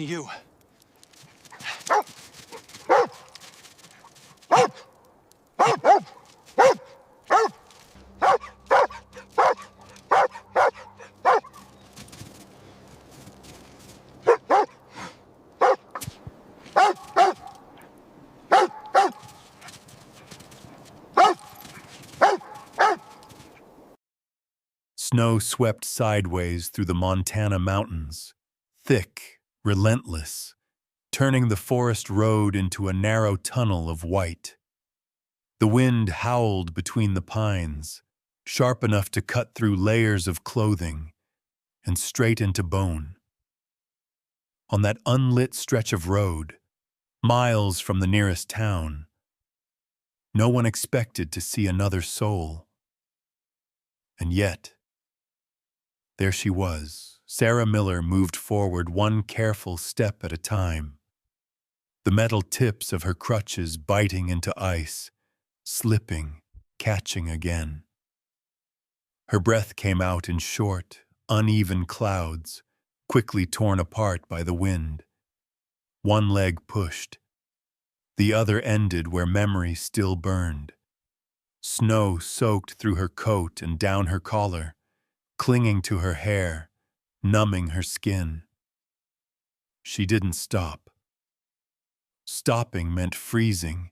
to you. Snow swept sideways through the Montana mountains, thick, relentless, turning the forest road into a narrow tunnel of white. The wind howled between the pines, sharp enough to cut through layers of clothing and straight into bone. On that unlit stretch of road, miles from the nearest town, no one expected to see another soul. And yet, there she was. Sarah Miller moved forward one careful step at a time, the metal tips of her crutches biting into ice, slipping, catching again. Her breath came out in short, uneven clouds, quickly torn apart by the wind. One leg pushed. The other ended where memory still burned. Snow soaked through her coat and down her collar, clinging to her hair, numbing her skin. She didn't stop. Stopping meant freezing,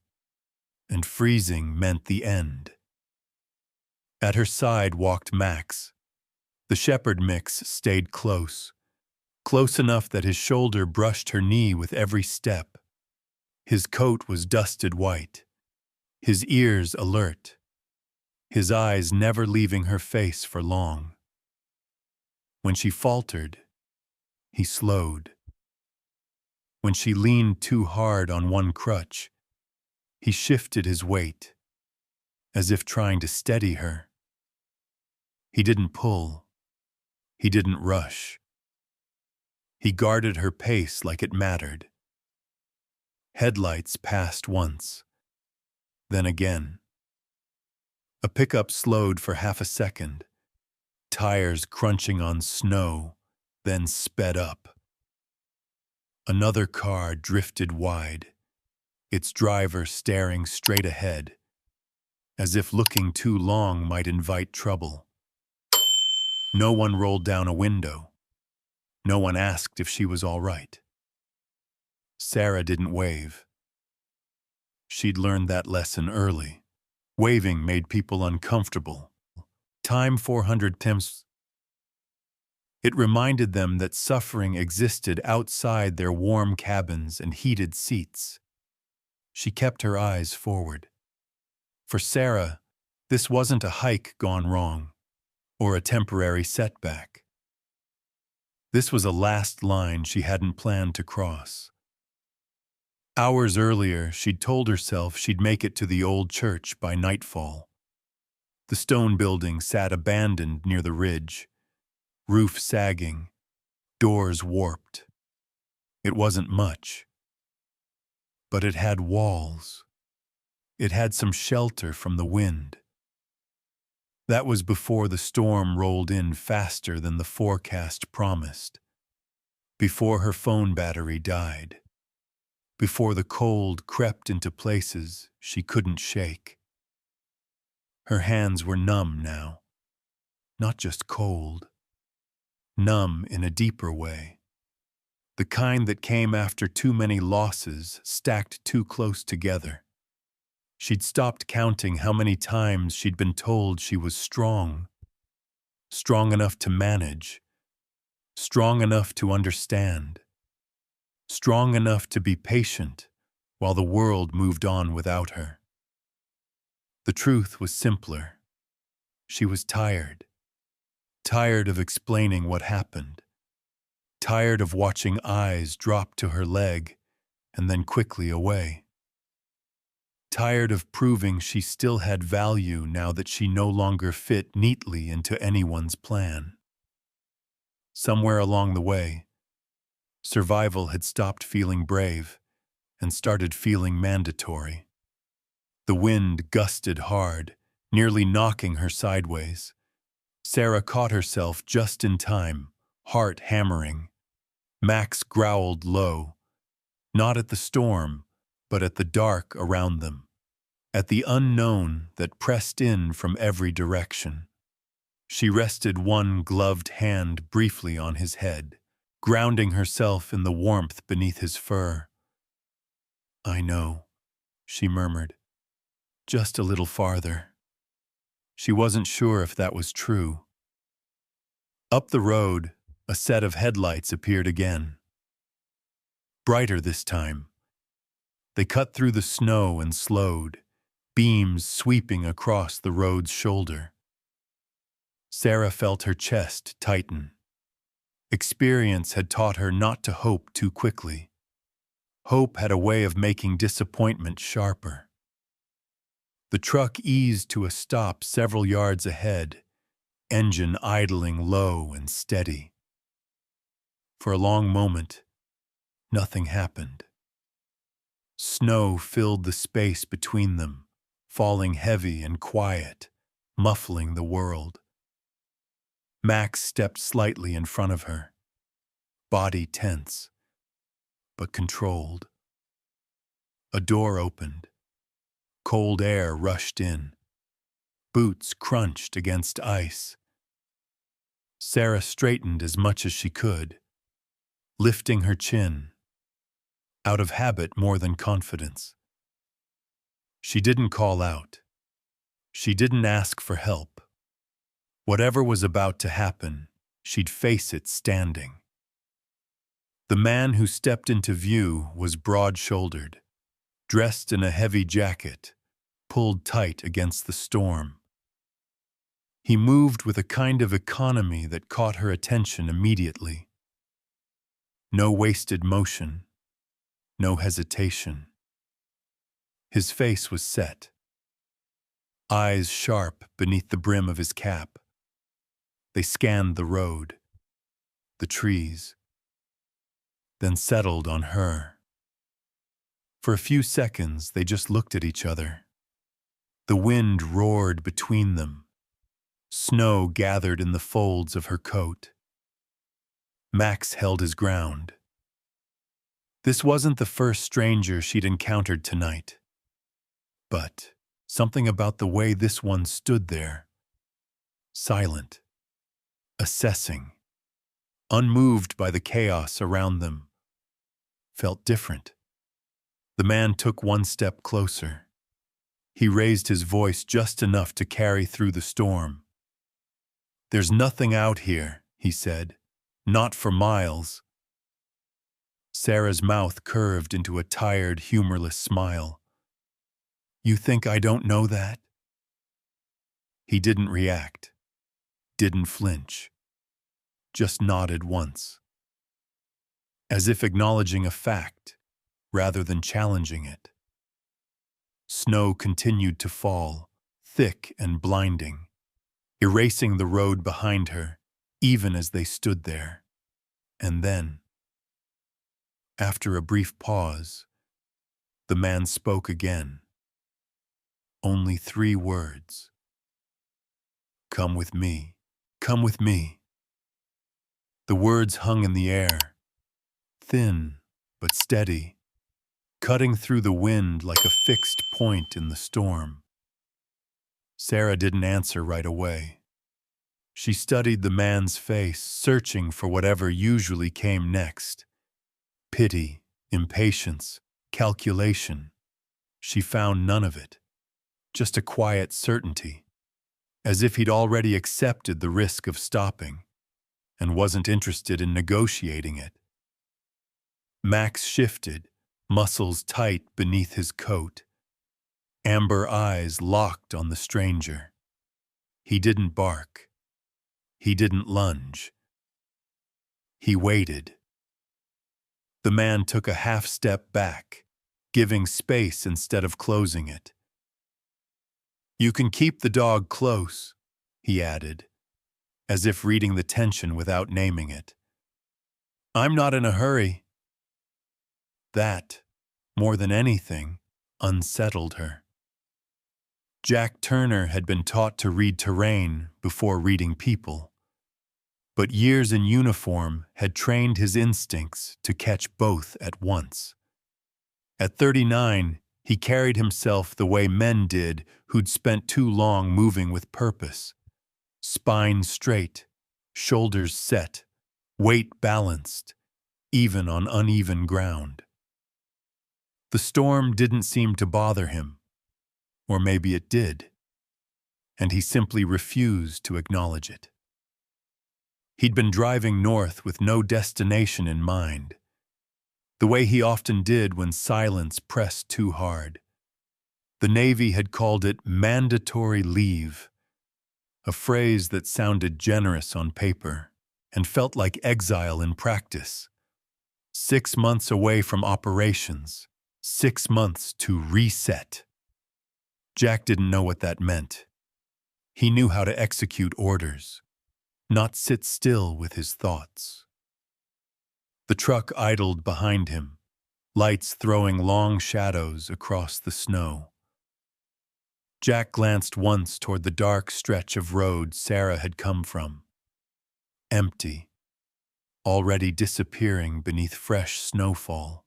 and freezing meant the end. At her side walked Max. The shepherd mix stayed close, close enough that his shoulder brushed her knee with every step. His coat was dusted white, his ears alert, his eyes never leaving her face for long. When she faltered, he slowed. When she leaned too hard on one crutch, he shifted his weight, as if trying to steady her. He didn't pull. He didn't rush. He guarded her pace like it mattered. Headlights passed once, then again. A pickup slowed for half a second, tires crunching on snow, then sped up. Another car drifted wide, its driver staring straight ahead, as if looking too long might invite trouble. No one rolled down a window. No one asked if she was all right. Sarah didn't wave. She'd learned that lesson early. Waving made people uncomfortable. Time 400 temps. It reminded them that suffering existed outside their warm cabins and heated seats. She kept her eyes forward. For Sarah, this wasn't a hike gone wrong, or a temporary setback. This was a last line she hadn't planned to cross. Hours earlier, she'd told herself she'd make it to the old church by nightfall. The stone building sat abandoned near the ridge, roof sagging, doors warped. It wasn't much, but it had walls. It had some shelter from the wind. That was before the storm rolled in faster than the forecast promised, before her phone battery died, before the cold crept into places she couldn't shake. Her hands were numb now, not just cold, numb in a deeper way, the kind that came after too many losses stacked too close together. She'd stopped counting how many times she'd been told she was strong, strong enough to manage, strong enough to understand, strong enough to be patient while the world moved on without her. The truth was simpler. She was tired. Tired of explaining what happened. Tired of watching eyes drop to her leg and then quickly away. Tired of proving she still had value now that she no longer fit neatly into anyone's plan. Somewhere along the way, survival had stopped feeling brave and started feeling mandatory. The wind gusted hard, nearly knocking her sideways. Sarah caught herself just in time, heart hammering. Max growled low, not at the storm, but at the dark around them, at the unknown that pressed in from every direction. She rested one gloved hand briefly on his head, grounding herself in the warmth beneath his fur. "I know," she murmured. "Just a little farther." She wasn't sure if that was true. Up the road, a set of headlights appeared again. Brighter this time. They cut through the snow and slowed, beams sweeping across the road's shoulder. Sarah felt her chest tighten. Experience had taught her not to hope too quickly. Hope had a way of making disappointment sharper. The truck eased to a stop several yards ahead, engine idling low and steady. For a long moment, nothing happened. Snow filled the space between them, falling heavy and quiet, muffling the world. Max stepped slightly in front of her, body tense, but controlled. A door opened. Cold air rushed in. Boots crunched against ice. Sarah straightened as much as she could, lifting her chin, out of habit more than confidence. She didn't call out. She didn't ask for help. Whatever was about to happen, she'd face it standing. The man who stepped into view was broad-shouldered, dressed in a heavy jacket, pulled tight against the storm. He moved with a kind of economy that caught her attention immediately. No wasted motion, no hesitation. His face was set, eyes sharp beneath the brim of his cap. They scanned the road, the trees, then settled on her. For a few seconds, they just looked at each other. The wind roared between them. Snow gathered in the folds of her coat. Max held his ground. This wasn't the first stranger she'd encountered tonight. But something about the way this one stood there, silent, assessing, unmoved by the chaos around them, felt different. The man took one step closer. He raised his voice just enough to carry through the storm. "There's nothing out here," he said. "Not for miles." Sarah's mouth curved into a tired, humorless smile. "You think I don't know that?" He didn't react, didn't flinch, just nodded once, as if acknowledging a fact rather than challenging it. Snow continued to fall, thick and blinding, erasing the road behind her, even as they stood there. And then, after a brief pause, the man spoke again. Only 3 words. "Come with me. Come with me." The words hung in the air, thin but steady, cutting through the wind like a fixed point in the storm. Sarah didn't answer right away. She studied the man's face, searching for whatever usually came next. Pity, impatience, calculation. She found none of it. Just a quiet certainty, as if he'd already accepted the risk of stopping and wasn't interested in negotiating it. Max shifted, muscles tight beneath his coat. Amber eyes locked on the stranger. He didn't bark. He didn't lunge. He waited. The man took a half step back, giving space instead of closing it. "You can keep the dog close," he added, as if reading the tension without naming it. "I'm not in a hurry." That, more than anything, unsettled her. Jack Turner had been taught to read terrain before reading people. But years in uniform had trained his instincts to catch both at once. At 39, he carried himself the way men did who'd spent too long moving with purpose. Spine straight, shoulders set, weight balanced, even on uneven ground. The storm didn't seem to bother him, or maybe it did, and he simply refused to acknowledge it. He'd been driving north with no destination in mind, the way he often did when silence pressed too hard. The Navy had called it mandatory leave, a phrase that sounded generous on paper and felt like exile in practice. 6 months away from operations, 6 months to reset. Jack didn't know what that meant. He knew how to execute orders, not sit still with his thoughts. The truck idled behind him, lights throwing long shadows across the snow. Jack glanced once toward the dark stretch of road Sarah had come from. Empty, already disappearing beneath fresh snowfall.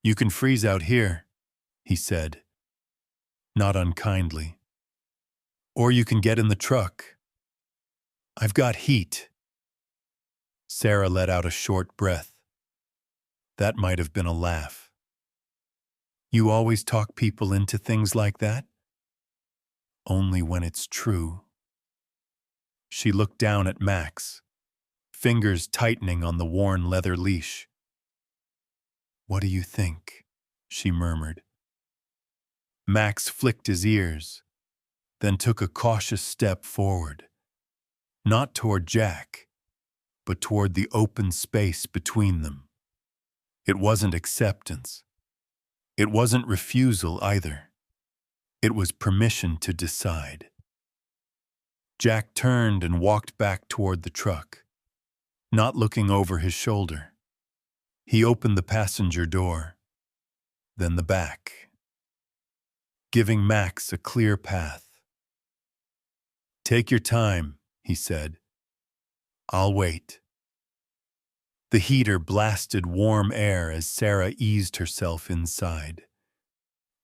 "You can freeze out here," he said, not unkindly. "Or you can get in the truck. I've got heat." Sarah let out a short breath. That might have been a laugh. "You always talk people into things like that?" "Only when it's true." She looked down at Max, fingers tightening on the worn leather leash. "What do you think?" she murmured. Max flicked his ears, then took a cautious step forward, not toward Jack, but toward the open space between them. It wasn't acceptance. It wasn't refusal either. It was permission to decide. Jack turned and walked back toward the truck, not looking over his shoulder. He opened the passenger door, then the back, giving Max a clear path. "Take your time," he said. "I'll wait." The heater blasted warm air as Sarah eased herself inside.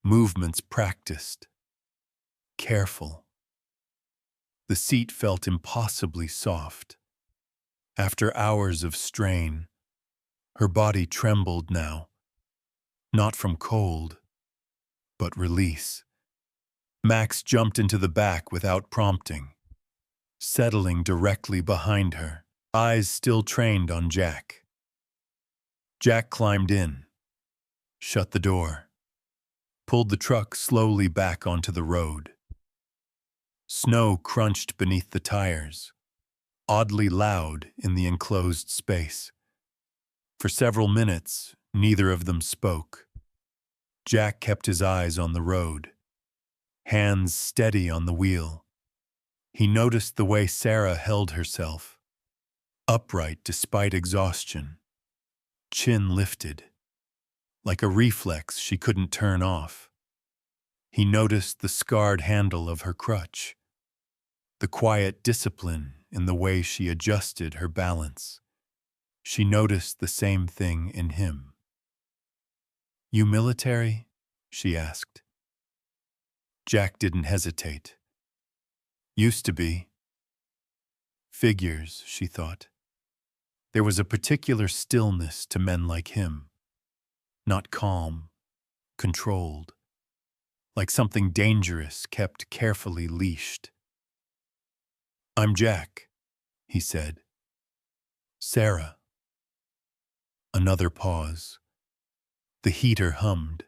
Movements practiced. Careful. The seat felt impossibly soft. After hours of strain, her body trembled now, not from cold, but release. Max jumped into the back without prompting, settling directly behind her, eyes still trained on Jack. Jack climbed in, shut the door, pulled the truck slowly back onto the road. Snow crunched beneath the tires, oddly loud in the enclosed space. For several minutes, neither of them spoke. Jack kept his eyes on the road, hands steady on the wheel. He noticed the way Sarah held herself, upright despite exhaustion, chin lifted, like a reflex she couldn't turn off. He noticed the scarred handle of her crutch, the quiet discipline in the way she adjusted her balance. She noticed the same thing in him. "You military?" she asked. Jack didn't hesitate. "Used to be." Figures, she thought. There was a particular stillness to men like him, not calm, controlled, like something dangerous kept carefully leashed. "I'm Jack," he said. "Sarah." Another pause. The heater hummed.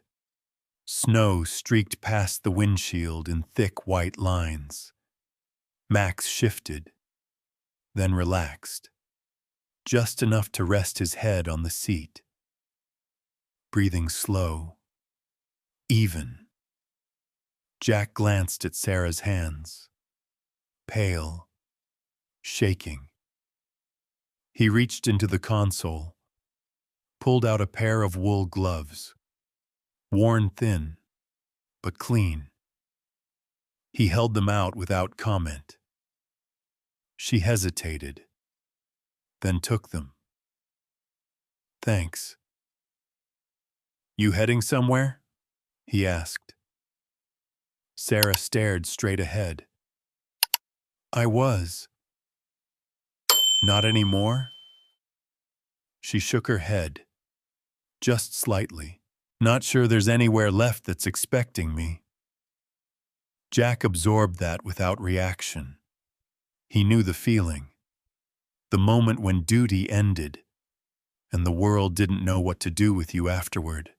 Snow streaked past the windshield in thick white lines. Max shifted, then relaxed, just enough to rest his head on the seat. Breathing slow, even. Jack glanced at Sarah's hands, pale, shaking. He reached into the console, pulled out a pair of wool gloves, worn thin, but clean. He held them out without comment. She hesitated, then took them. Thanks. You heading somewhere? He asked. Sarah stared straight ahead. I was. Not anymore? She shook her head, just slightly. Not sure there's anywhere left that's expecting me. Jack absorbed that without reaction. He knew the feeling. The moment when duty ended, and the world didn't know what to do with you afterward.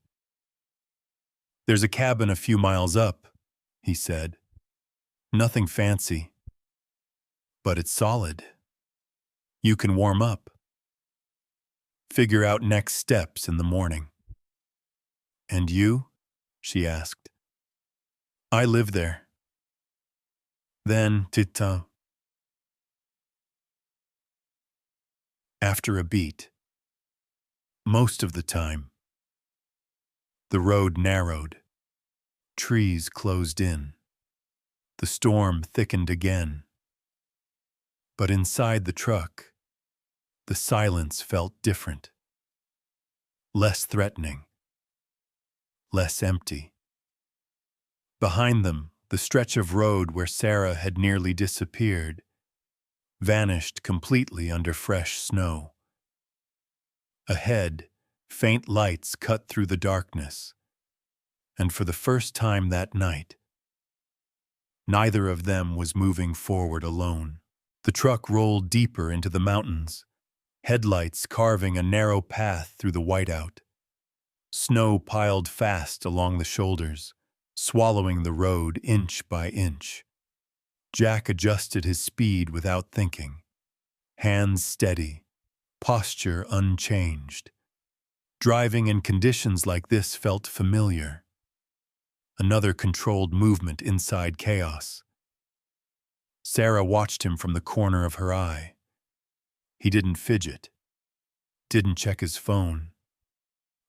There's a cabin a few miles up, he said. Nothing fancy, but it's solid. You can warm up. Figure out next steps in the morning. And you? She asked. I live there. Then, Tita. After a beat. Most of the time. The road narrowed. Trees closed in. The storm thickened again. But inside the truck, the silence felt different. Less threatening. Less empty. Behind them, the stretch of road where Sarah had nearly disappeared vanished completely under fresh snow. Ahead, faint lights cut through the darkness, and for the first time that night, neither of them was moving forward alone. The truck rolled deeper into the mountains, headlights carving a narrow path through the whiteout. Snow piled fast along the shoulders, swallowing the road inch by inch. Jack adjusted his speed without thinking, hands steady, posture unchanged. Driving in conditions like this felt familiar. Another controlled movement inside chaos. Sarah watched him from the corner of her eye. He didn't fidget, didn't check his phone,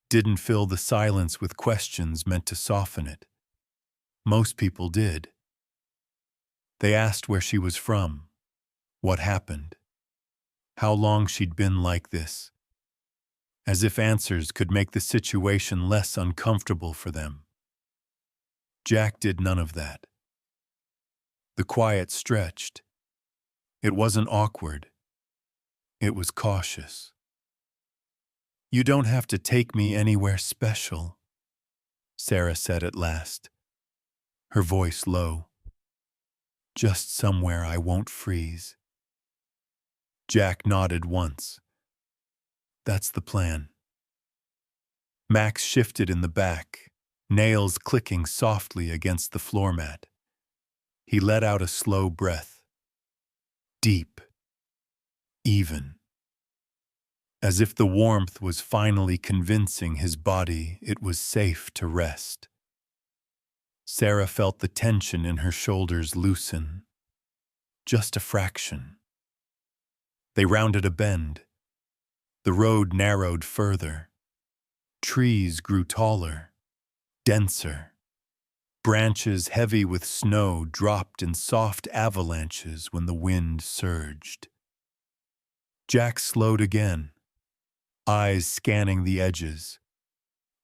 didn't fill the silence with questions meant to soften it. Most people did. They asked where she was from, what happened, how long she'd been like this, as if answers could make the situation less uncomfortable for them. Jack did none of that. The quiet stretched. It wasn't awkward. It was cautious. You don't have to take me anywhere special, Sarah said at last, her voice low. Just somewhere I won't freeze. Jack nodded once. That's the plan. Max shifted in the back, nails clicking softly against the floor mat. He let out a slow breath. Deep. Even. As if the warmth was finally convincing his body it was safe to rest. Sarah felt the tension in her shoulders loosen. Just a fraction. They rounded a bend. The road narrowed further. Trees grew taller, denser. Branches heavy with snow dropped in soft avalanches when the wind surged. Jack slowed again, eyes scanning the edges.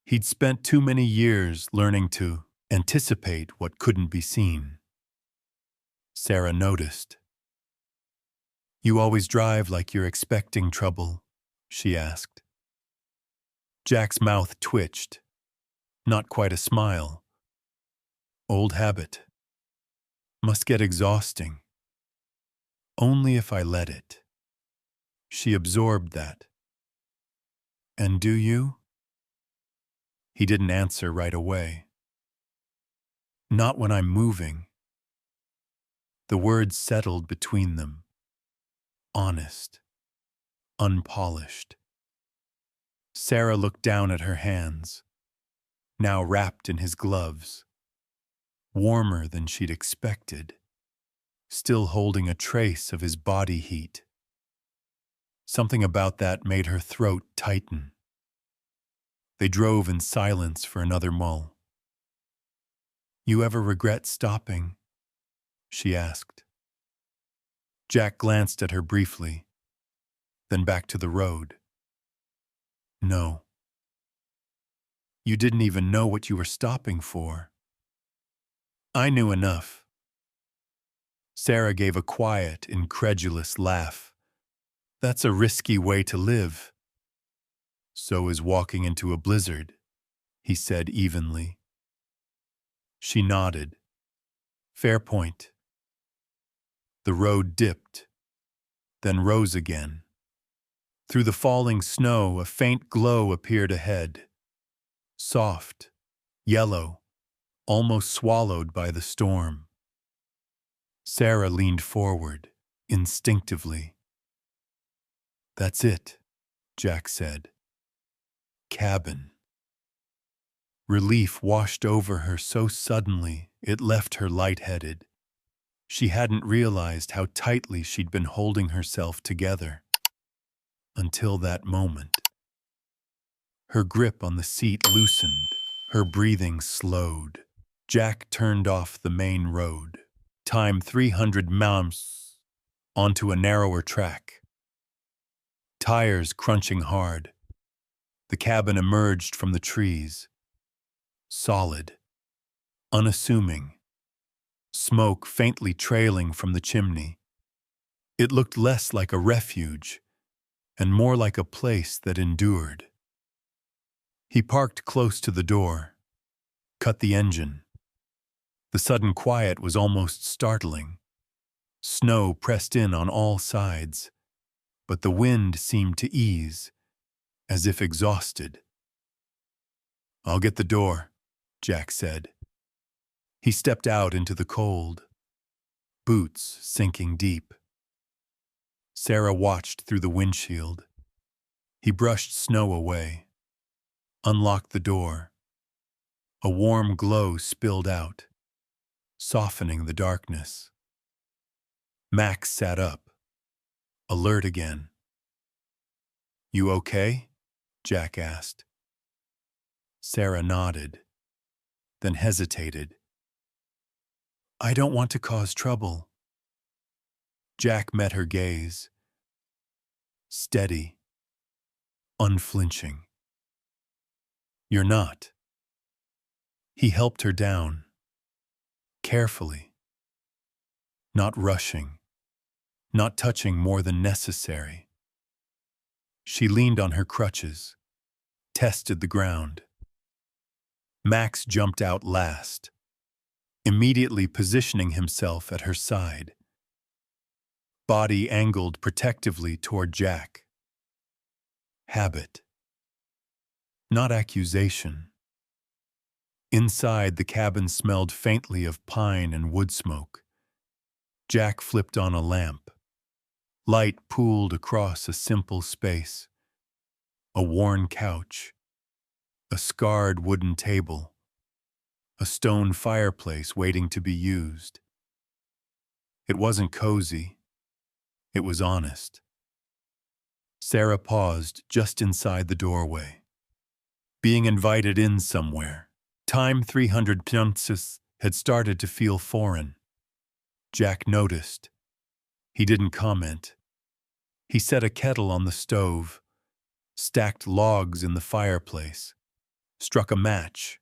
He'd spent too many years learning to anticipate what couldn't be seen. Sarah noticed. You always drive like you're expecting trouble, she asked. Jack's mouth twitched. Not quite a smile. Old habit. Must get exhausting. Only if I let it. She absorbed that. And do you? He didn't answer right away. Not when I'm moving. The words settled between them. Honest. Unpolished. Sarah looked down at her hands, now wrapped in his gloves. Warmer than she'd expected, still holding a trace of his body heat. Something about that made her throat tighten. They drove in silence for another mull. You ever regret stopping? She asked. Jack glanced at her briefly, then back to the road. No. You didn't even know what you were stopping for. I knew enough. Sarah gave a quiet, incredulous laugh. That's a risky way to live. So is walking into a blizzard, he said evenly. She nodded. Fair point. The road dipped, then rose again. Through the falling snow, a faint glow appeared ahead. Soft, yellow, almost swallowed by the storm. Sarah leaned forward, instinctively. That's it, Jack said. Cabin. Relief washed over her so suddenly it left her lightheaded. She hadn't realized how tightly she'd been holding herself together. Until that moment. Her grip on the seat loosened, her breathing slowed. Jack turned off the main road, time 300 miles, onto a narrower track. Tires crunching hard. The cabin emerged from the trees. Solid, unassuming. Smoke faintly trailing from the chimney. It looked less like a refuge and more like a place that endured. He parked close to the door, cut the engine. The sudden quiet was almost startling. Snow pressed in on all sides, but the wind seemed to ease, as if exhausted. I'll get the door, Jack said. He stepped out into the cold, boots sinking deep. Sarah watched through the windshield. He brushed snow away, unlocked the door. A warm glow spilled out, softening the darkness. Max sat up, alert again. You okay? Jack asked. Sarah nodded, then hesitated. I don't want to cause trouble. Jack met her gaze. Steady, unflinching. You're not. He helped her down, carefully, not rushing, not touching more than necessary. She leaned on her crutches, tested the ground. Max jumped out last, immediately positioning himself at her side. Body angled protectively toward Jack. Habit, not accusation. Inside, the cabin smelled faintly of pine and wood smoke. Jack flipped on a lamp. Light pooled across a simple space. A worn couch. A scarred wooden table. A stone fireplace waiting to be used. It wasn't cozy. It was honest. Sarah paused just inside the doorway. Being invited in somewhere. Time 300 Pjunsis had started to feel foreign. Jack noticed. He didn't comment. He set a kettle on the stove, stacked logs in the fireplace, struck a match.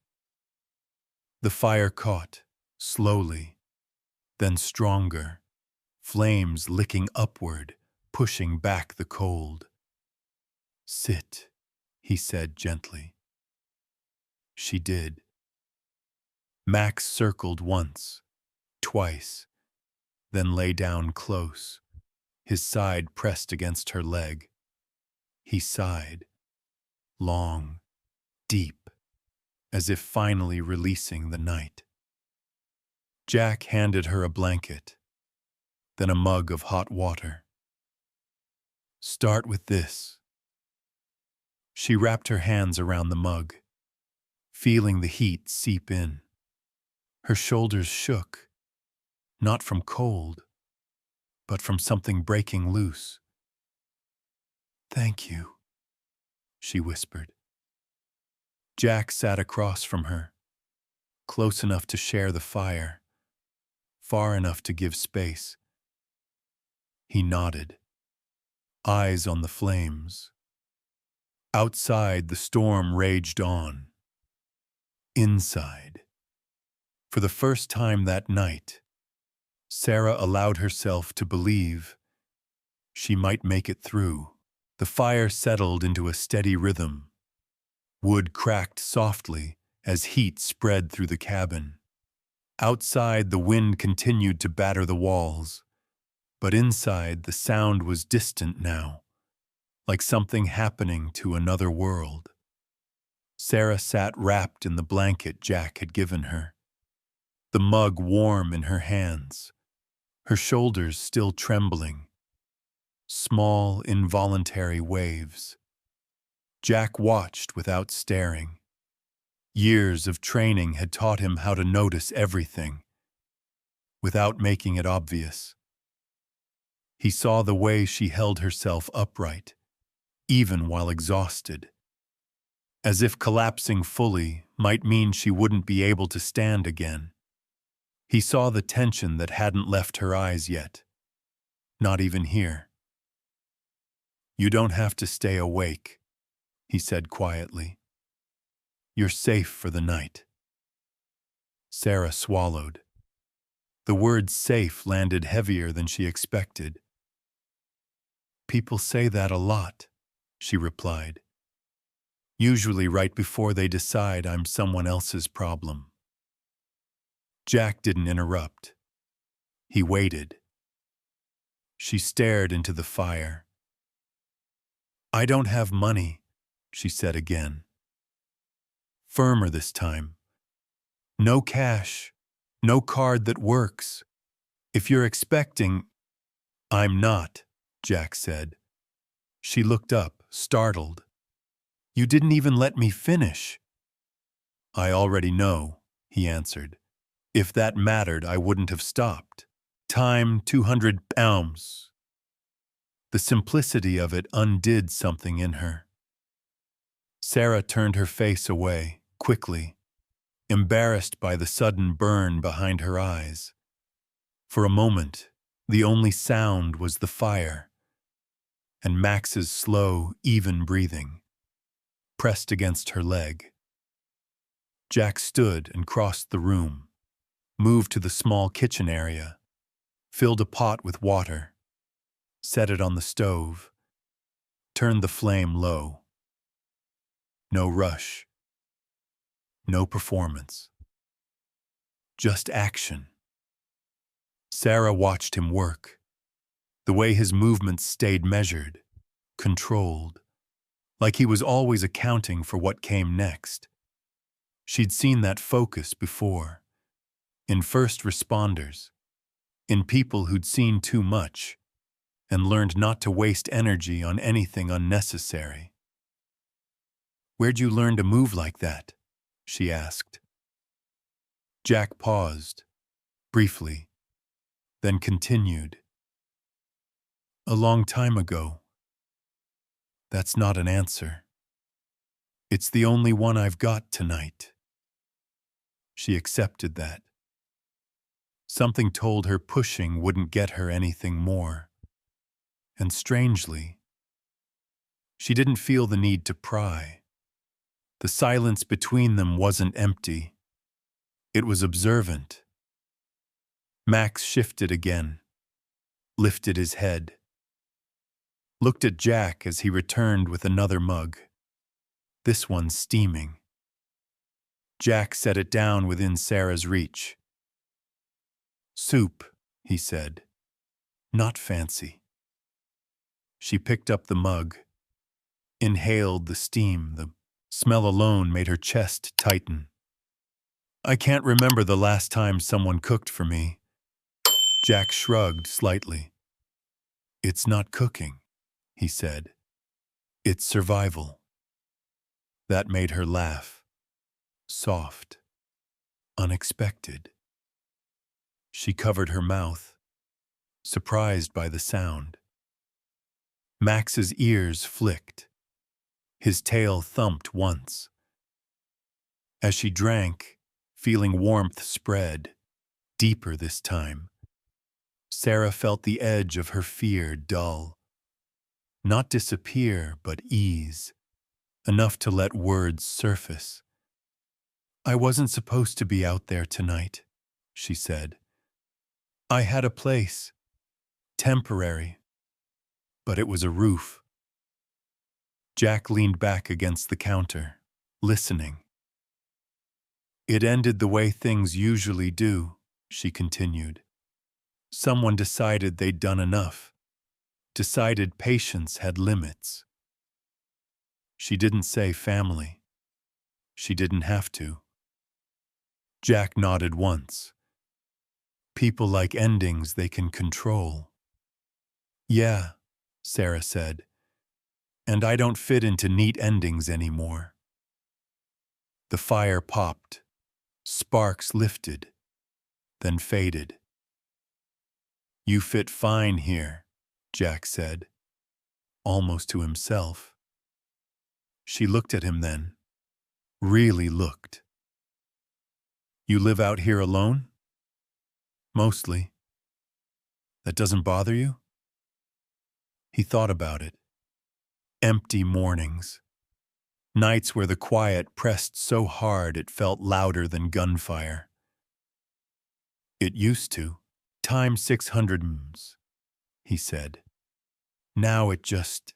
The fire caught, slowly, then stronger, flames licking upward, pushing back the cold. Sit, he said gently. She did. Max circled once, twice, then lay down close, his side pressed against her leg. He sighed, long, deep, as if finally releasing the night. Jack handed her a blanket, then a mug of hot water. Start with this. She wrapped her hands around the mug, feeling the heat seep in. Her shoulders shook, not from cold, but from something breaking loose. Thank you, she whispered. Jack sat across from her, close enough to share the fire, far enough to give space. He nodded, eyes on the flames. Outside, the storm raged on. Inside, for the first time that night, Sarah allowed herself to believe she might make it through. The fire settled into a steady rhythm. Wood cracked softly as heat spread through the cabin. Outside, the wind continued to batter the walls, but inside, the sound was distant now, like something happening to another world. Sarah sat wrapped in the blanket Jack had given her, the mug warm in her hands, her shoulders still trembling. Small, involuntary waves. Jack watched without staring. Years of training had taught him how to notice everything, without making it obvious. He saw the way she held herself upright, even while exhausted, as if collapsing fully might mean she wouldn't be able to stand again. He saw the tension that hadn't left her eyes yet, not even here. "You don't have to stay awake," he said quietly. "You're safe for the night." Sarah swallowed. The word safe landed heavier than she expected. "People say that a lot," she replied. "Usually right before they decide I'm someone else's problem." Jack didn't interrupt. He waited. She stared into the fire. "I don't have money," she said again. Firmer this time. "No cash, no card that works. If you're expecting—" "I'm not," Jack said. She looked up, startled. "You didn't even let me finish." "I already know," he answered. "If that mattered, I wouldn't have stopped. Time, 200 pounds. The simplicity of it undid something in her. Sarah turned her face away, quickly, embarrassed by the sudden burn behind her eyes. For a moment, the only sound was the fire, and Max's slow, even breathing, pressed against her leg. Jack stood and crossed the room, moved to the small kitchen area, filled a pot with water, set it on the stove, turned the flame low. No rush. No performance. Just action. Sarah watched him work. The way his movements stayed measured, controlled, like he was always accounting for what came next. She'd seen that focus before, in first responders, in people who'd seen too much and learned not to waste energy on anything unnecessary. "Where'd you learn to move like that?" she asked. Jack paused, briefly, then continued. "A long time ago." "That's not an answer. It's the only one I've got tonight." She accepted that. Something told her pushing wouldn't get her anything more. And strangely, she didn't feel the need to pry. The silence between them wasn't empty. It was observant. Max shifted again, lifted his head, looked at Jack as he returned with another mug, this one steaming. Jack set it down within Sarah's reach. "Soup," he said. "Not fancy." She picked up the mug, inhaled the steam. The smell alone made her chest tighten. "I can't remember the last time someone cooked for me." Jack shrugged slightly. "It's not cooking," he said. "It's survival." That made her laugh. Soft. Unexpected. She covered her mouth, surprised by the sound. Max's ears flicked. His tail thumped once. As she drank, feeling warmth spread, deeper this time, Sarah felt the edge of her fear dull. Not disappear, but ease, enough to let words surface. "I wasn't supposed to be out there tonight," she said. "I had a place, temporary, but it was a roof." Jack leaned back against the counter, listening. "It ended the way things usually do," she continued. "Someone decided they'd done enough, decided patience had limits." She didn't say family. She didn't have to. Jack nodded once. "People like endings they can control." "Yeah," Sarah said, "and I don't fit into neat endings anymore." The fire popped. Sparks lifted, then faded. "You fit fine here," Jack said, almost to himself. She looked at him then, really looked. "You live out here alone?" "Mostly." "That doesn't bother you?" He thought about it. Empty mornings. Nights where the quiet pressed so hard it felt louder than gunfire. "It used to. Times 600 mms," he said. "Now it just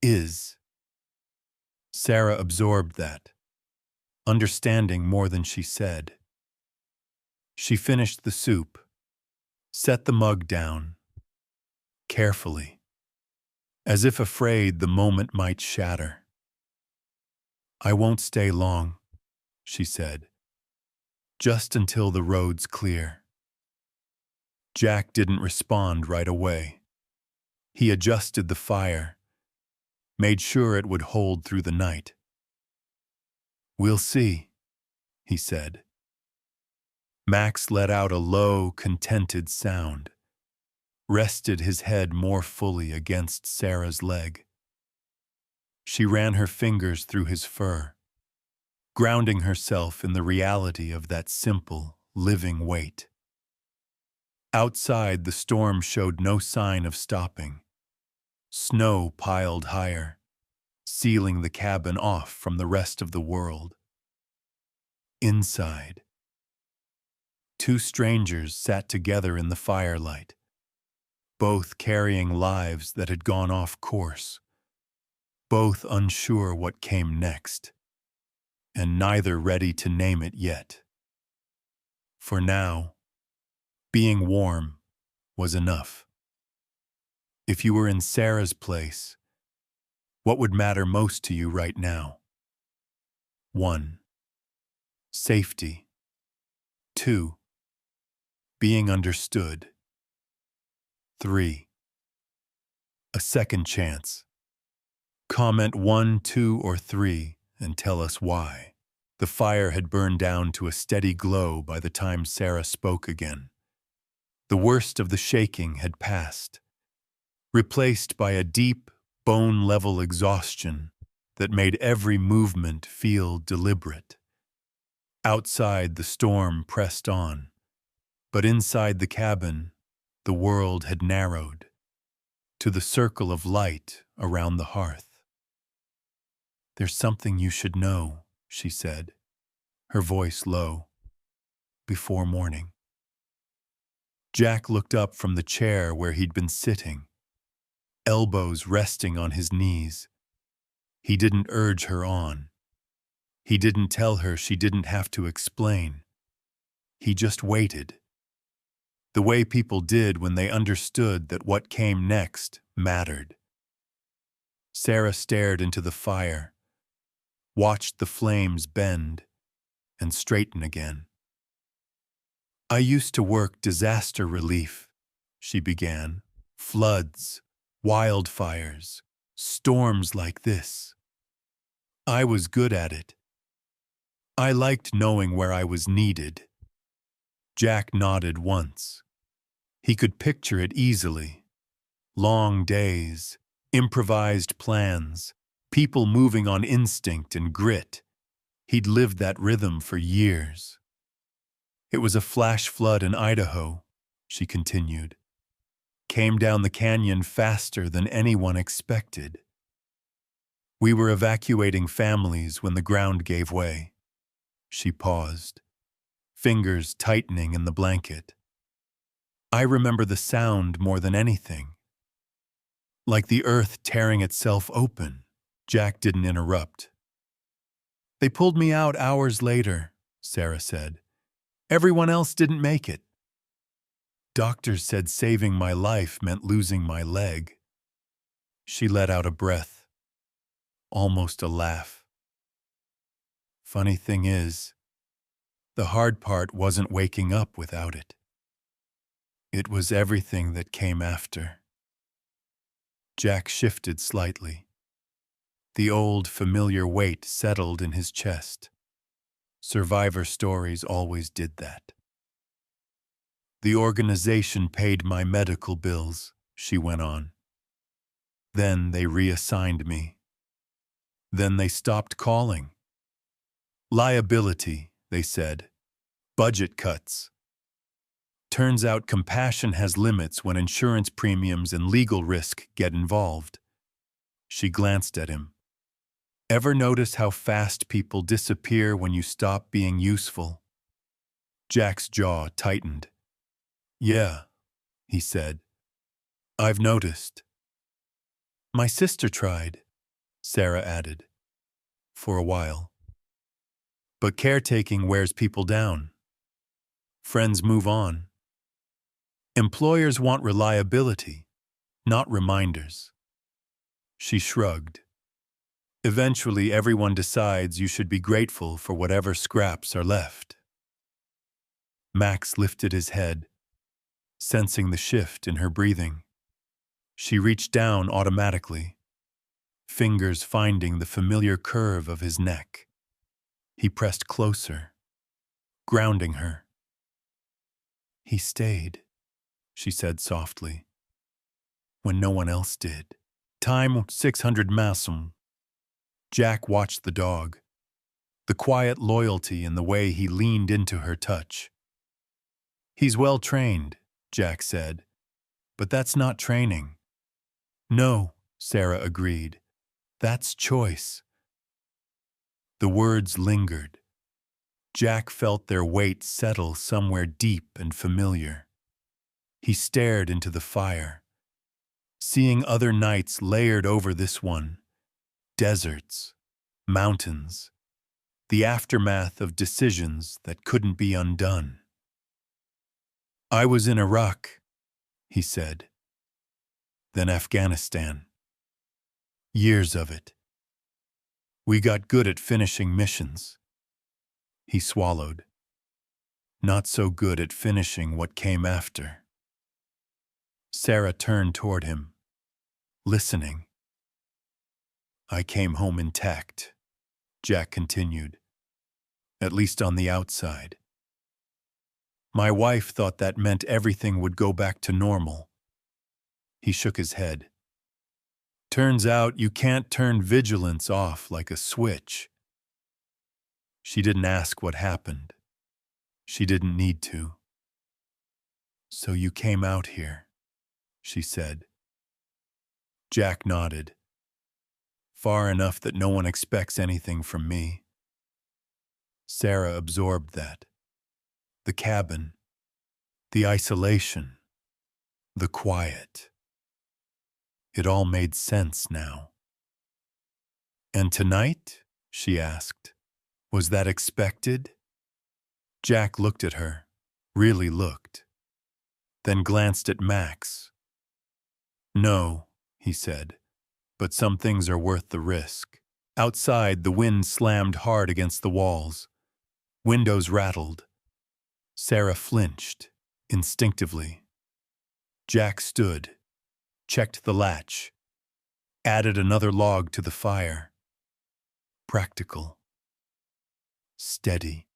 is." Sarah absorbed that, understanding more than she said. She finished the soup, set the mug down, carefully, as if afraid the moment might shatter. "I won't stay long," she said, "just until the road's clear." Jack didn't respond right away. He adjusted the fire, made sure it would hold through the night. "We'll see," he said. Max let out a low, contented sound, rested his head more fully against Sarah's leg. She ran her fingers through his fur, grounding herself in the reality of that simple, living weight. Outside, the storm showed no sign of stopping. Snow piled higher, sealing the cabin off from the rest of the world. Inside, two strangers sat together in the firelight, both carrying lives that had gone off course, both unsure what came next, and neither ready to name it yet. For now, being warm was enough. If you were in Sarah's place, what would matter most to you right now? 1. Safety. 2. Being understood. 3. A second chance. Comment 1, 2, or 3 and tell us why. The fire had burned down to a steady glow by the time Sarah spoke again. The worst of the shaking had passed, replaced by a deep, bone-level exhaustion that made every movement feel deliberate. Outside, the storm pressed on, but inside the cabin, the world had narrowed to the circle of light around the hearth. "There's something you should know," she said, her voice low, "before morning." Jack looked up from the chair where he'd been sitting, elbows resting on his knees. He didn't urge her on. He didn't tell her she didn't have to explain. He just waited, the way people did when they understood that what came next mattered. Sarah stared into the fire, watched the flames bend and straighten again. "I used to work disaster relief," she began. "Floods, wildfires, storms like this. I was good at it. I liked knowing where I was needed." Jack nodded once. He could picture it easily. Long days, improvised plans, people moving on instinct and grit. He'd lived that rhythm for years. "It was a flash flood in Idaho," she continued. came down the canyon faster than anyone expected. We were evacuating families when the ground gave way. She paused, fingers tightening in the blanket. I remember the sound more than anything. Like the earth tearing itself open. Jack didn't interrupt. They pulled me out hours later, Sarah said. Everyone else didn't make it. Doctors said saving my life meant losing my leg. She let out a breath, almost a laugh. Funny thing is, the hard part wasn't waking up without it. It was everything that came after. Jack shifted slightly. The old, familiar weight settled in his chest. Survivor stories always did that. The organization paid my medical bills, she went on. Then they reassigned me. Then they stopped calling. Liability, they said. Budget cuts. Turns out compassion has limits when insurance premiums and legal risk get involved. She glanced at him. Ever notice how fast people disappear when you stop being useful? Jack's jaw tightened. Yeah, he said. I've noticed. My sister tried, Sarah added, for a while. But caretaking wears people down. Friends move on. Employers want reliability, not reminders. She shrugged. Eventually, everyone decides you should be grateful for whatever scraps are left. Max lifted his head, sensing the shift in her breathing. She reached down automatically, fingers finding the familiar curve of his neck. He pressed closer, grounding her. He stayed, she said softly, when no one else did. Time 600 mason. Jack watched the dog, the quiet loyalty in the way he leaned into her touch. He's well trained, Jack said, but that's not training. No, Sarah agreed. That's choice. The words lingered. Jack felt their weight settle somewhere deep and familiar. He stared into the fire, seeing other nights layered over this one. Deserts, mountains, the aftermath of decisions that couldn't be undone. I was in Iraq, he said. Then Afghanistan. Years of it. We got good at finishing missions. He swallowed. Not so good at finishing what came after. Sarah turned toward him, listening. I came home intact, Jack continued, at least on the outside. My wife thought that meant everything would go back to normal. He shook his head. Turns out you can't turn vigilance off like a switch. She didn't ask what happened. She didn't need to. So you came out here, she said. Jack nodded. Far enough that no one expects anything from me. Sarah absorbed that. The cabin, the isolation, the quiet. It all made sense now. And tonight? She asked. Was that expected? Jack looked at her, really looked, then glanced at Max. No, he said, but some things are worth the risk. Outside, the wind slammed hard against the walls. Windows rattled. Sarah flinched, instinctively. Jack stood, checked the latch, added another log to the fire. Practical. Steady.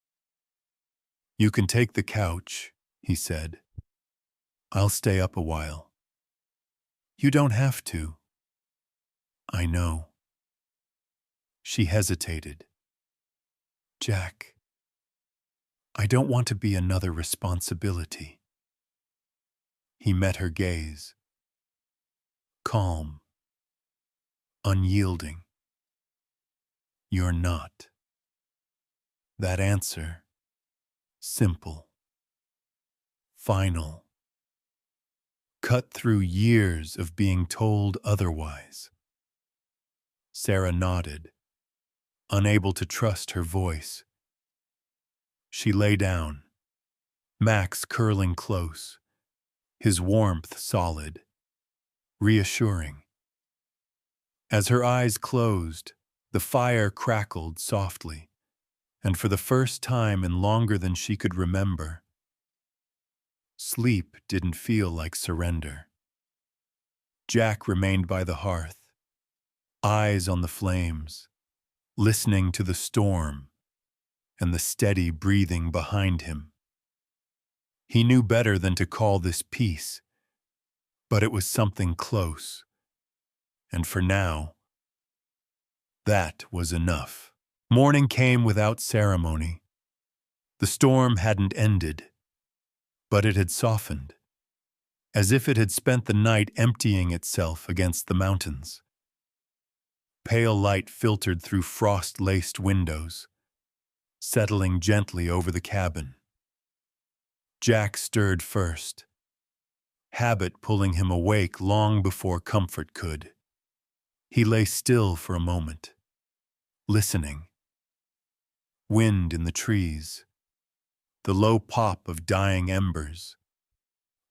You can take the couch, he said. I'll stay up a while. You don't have to. I know. She hesitated. Jack, I don't want to be another responsibility. He met her gaze. calm, unyielding. You're not. That answer, simple, final, cut through years of being told otherwise. Sarah nodded, unable to trust her voice. She lay down, Max curling close, his warmth solid, reassuring. As her eyes closed, the fire crackled softly, and for the first time in longer than she could remember, sleep didn't feel like surrender. Jack remained by the hearth, eyes on the flames, listening to the storm and the steady breathing behind him. He knew better than to call this peace, but it was something close, and for now, that was enough. Morning came without ceremony. The storm hadn't ended, but it had softened, as if it had spent the night emptying itself against the mountains. Pale light filtered through frost-laced windows, settling gently over the cabin. Jack stirred first, habit pulling him awake long before comfort could. He lay still for a moment, listening. Wind in the trees, the low pop of dying embers,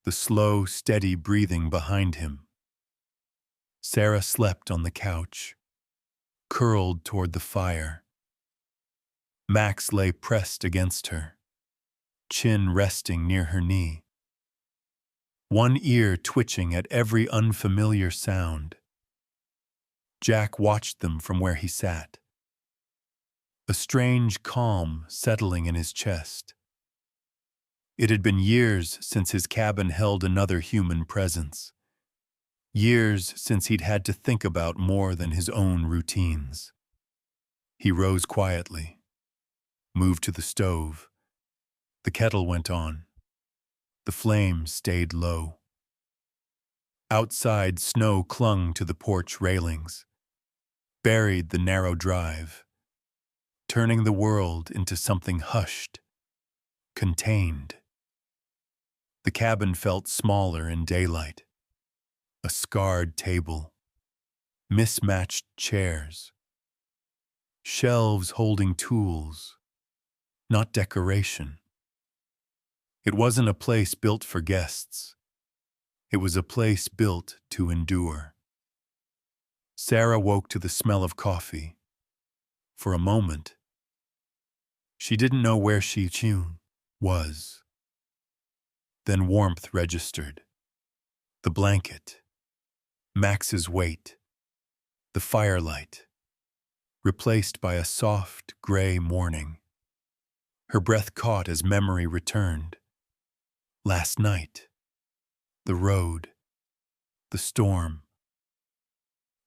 the slow, steady breathing behind him. Sarah slept on the couch, curled toward the fire. Max lay pressed against her, chin resting near her knee, one ear twitching at every unfamiliar sound. Jack watched them from where he sat, a strange calm settling in his chest. It had been years since his cabin held another human presence, years since he'd had to think about more than his own routines. He rose quietly, moved to the stove. The kettle went on. The flame stayed low. Outside, snow clung to the porch railings, buried the narrow drive, turning the world into something hushed, contained. The cabin felt smaller in daylight. A scarred table, mismatched chairs, shelves holding tools, not decoration. It wasn't a place built for guests. It was a place built to endure. Sarah woke to the smell of coffee. For a moment, she didn't know where she was. Then warmth registered. The blanket, Max's weight, the firelight, replaced by a soft, gray morning. Her breath caught as memory returned. Last night, the road, the storm,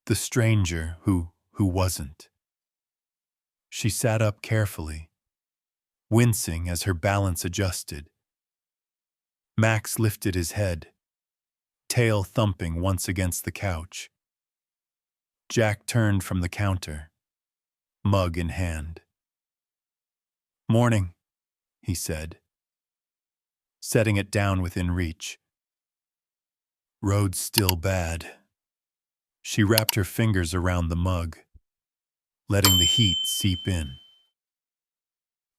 the stranger who wasn't. She sat up carefully, wincing as her balance adjusted. Max lifted his head, tail thumping once against the couch. Jack turned from the counter, mug in hand. "Morning," he said, setting it down within reach. "Road's still bad." She wrapped her fingers around the mug, letting the heat seep in.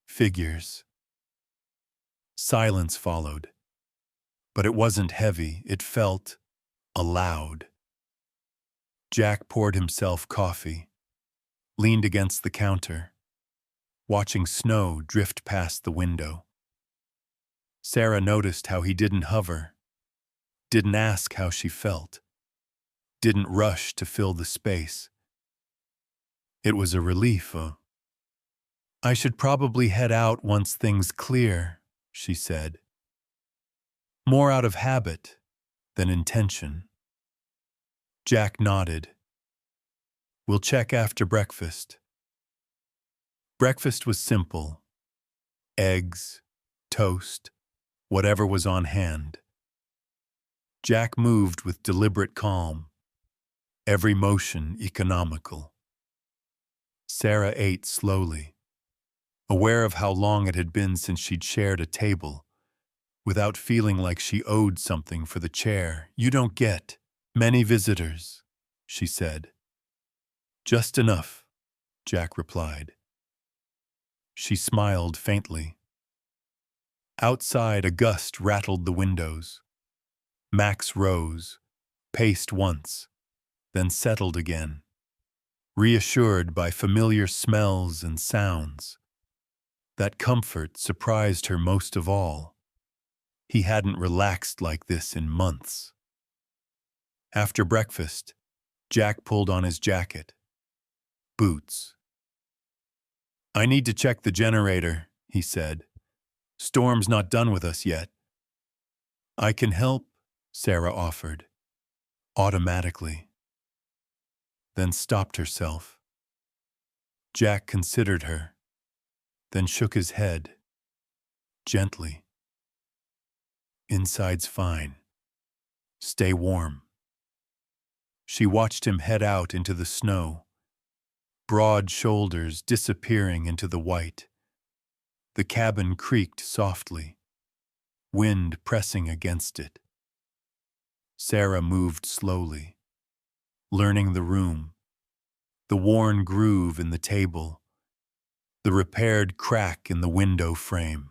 Figures. Silence followed, but it wasn't heavy, it felt aloud. Jack poured himself coffee, leaned against the counter, watching snow drift past the window. Sarah noticed how he didn't hover, didn't ask how she felt, didn't rush to fill the space. It was a relief. "I should probably head out once things clear," she said. More out of habit than intention. Jack nodded. "We'll check after breakfast." Breakfast was simple. Eggs, toast, whatever was on hand. Jack moved with deliberate calm, every motion economical. Sarah ate slowly, aware of how long it had been since she'd shared a table, without feeling like she owed something for the chair. "You don't get many visitors," she said. "Just enough," Jack replied. She smiled faintly. Outside, a gust rattled the windows. Max rose, paced once, then settled again, reassured by familiar smells and sounds. That comfort surprised her most of all. He hadn't relaxed like this in months. After breakfast, Jack pulled on his jacket. Boots. "I need to check the generator," he said. "Storm's not done with us yet." "I can help," Sarah offered, automatically, then stopped herself. Jack considered her, then shook his head, gently. "Inside's fine. Stay warm." She watched him head out into the snow, broad shoulders disappearing into the white. The cabin creaked softly, wind pressing against it. Sarah moved slowly, learning the room, the worn groove in the table, the repaired crack in the window frame,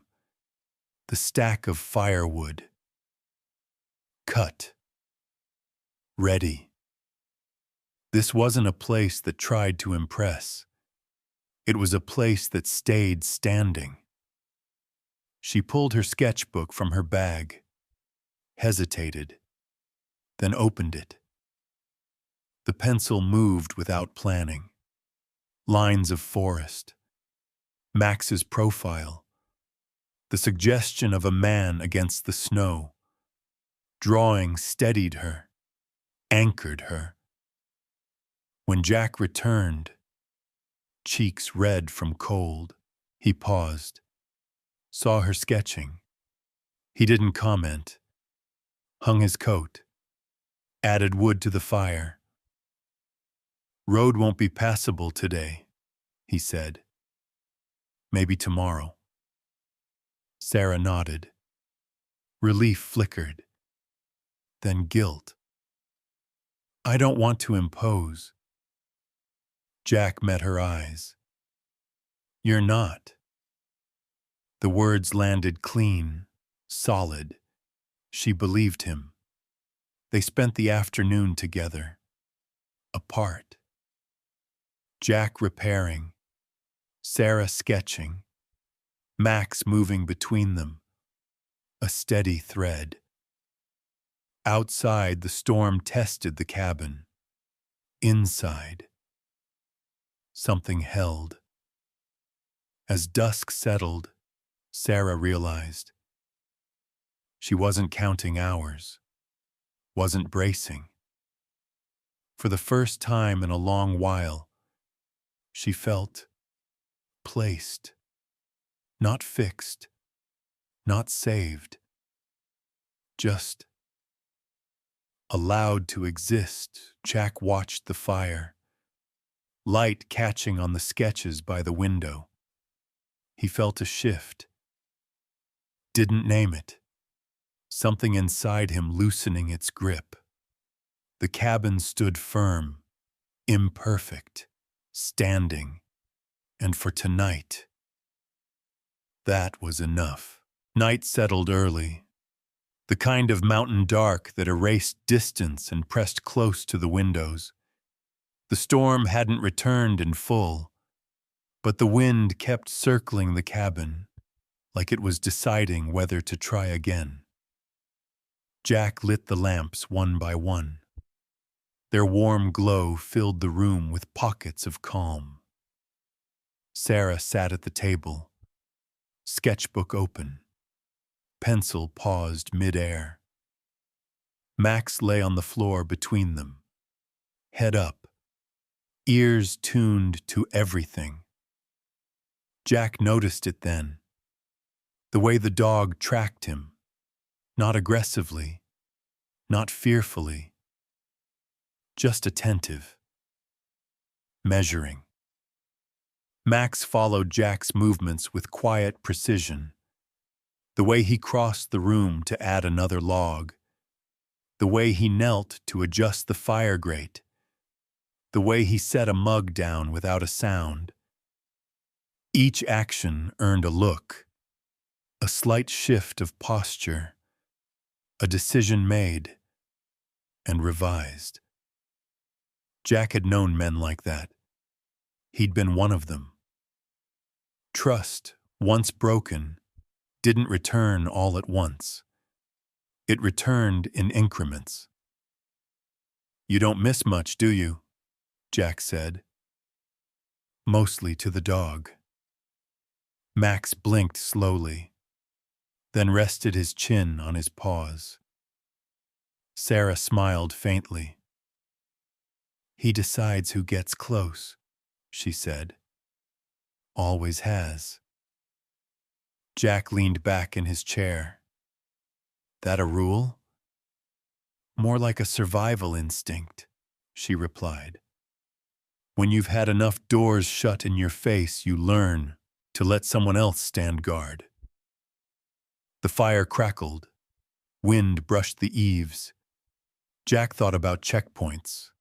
the stack of firewood. Cut. Ready. This wasn't a place that tried to impress. It was a place that stayed standing. She pulled her sketchbook from her bag, hesitated, then opened it. The pencil moved without planning. Lines of forest, Max's profile, the suggestion of a man against the snow. Drawing steadied her, anchored her. When Jack returned, cheeks red from cold, he paused, saw her sketching. He didn't comment, hung his coat, added wood to the fire. "Road won't be passable today," he said. "Maybe tomorrow." Sarah nodded. Relief flickered, then guilt. "I don't want to impose." Jack met her eyes. "You're not." The words landed clean, solid. She believed him. They spent the afternoon together, apart. Jack repairing, Sarah sketching, Max moving between them, a steady thread. Outside, the storm tested the cabin. Inside, something held. As dusk settled, Sarah realized she wasn't counting hours, wasn't bracing. For the first time in a long while, she felt placed, not fixed, not saved, just allowed to exist. Jack watched the fire, light catching on the sketches by the window. He felt a shift. Didn't name it. Something inside him loosening its grip. The cabin stood firm, imperfect, standing. And for tonight, that was enough. Night settled early, the kind of mountain dark that erased distance and pressed close to the windows. The storm hadn't returned in full, but the wind kept circling the cabin, like it was deciding whether to try again. Jack lit the lamps one by one. Their warm glow filled the room with pockets of calm. Sarah sat at the table, sketchbook open, pencil paused mid-air. Max lay on the floor between them, head up, ears tuned to everything. Jack noticed it then, the way the dog tracked him, not aggressively, not fearfully, just attentive, measuring. Max followed Jack's movements with quiet precision. The way he crossed the room to add another log, the way he knelt to adjust the fire grate, the way he set a mug down without a sound. Each action earned a look, a slight shift of posture, a decision made and revised. Jack had known men like that. He'd been one of them. Trust, once broken, didn't return all at once. It returned in increments. "You don't miss much, do you?" Jack said. "Mostly to the dog." Max blinked slowly, then rested his chin on his paws. Sarah smiled faintly. "He decides who gets close," she said. "Always has." Jack leaned back in his chair. "That a rule?" "More like a survival instinct," she replied. "When you've had enough doors shut in your face, you learn to let someone else stand guard." The fire crackled. Wind brushed the eaves. Jack thought about checkpoints,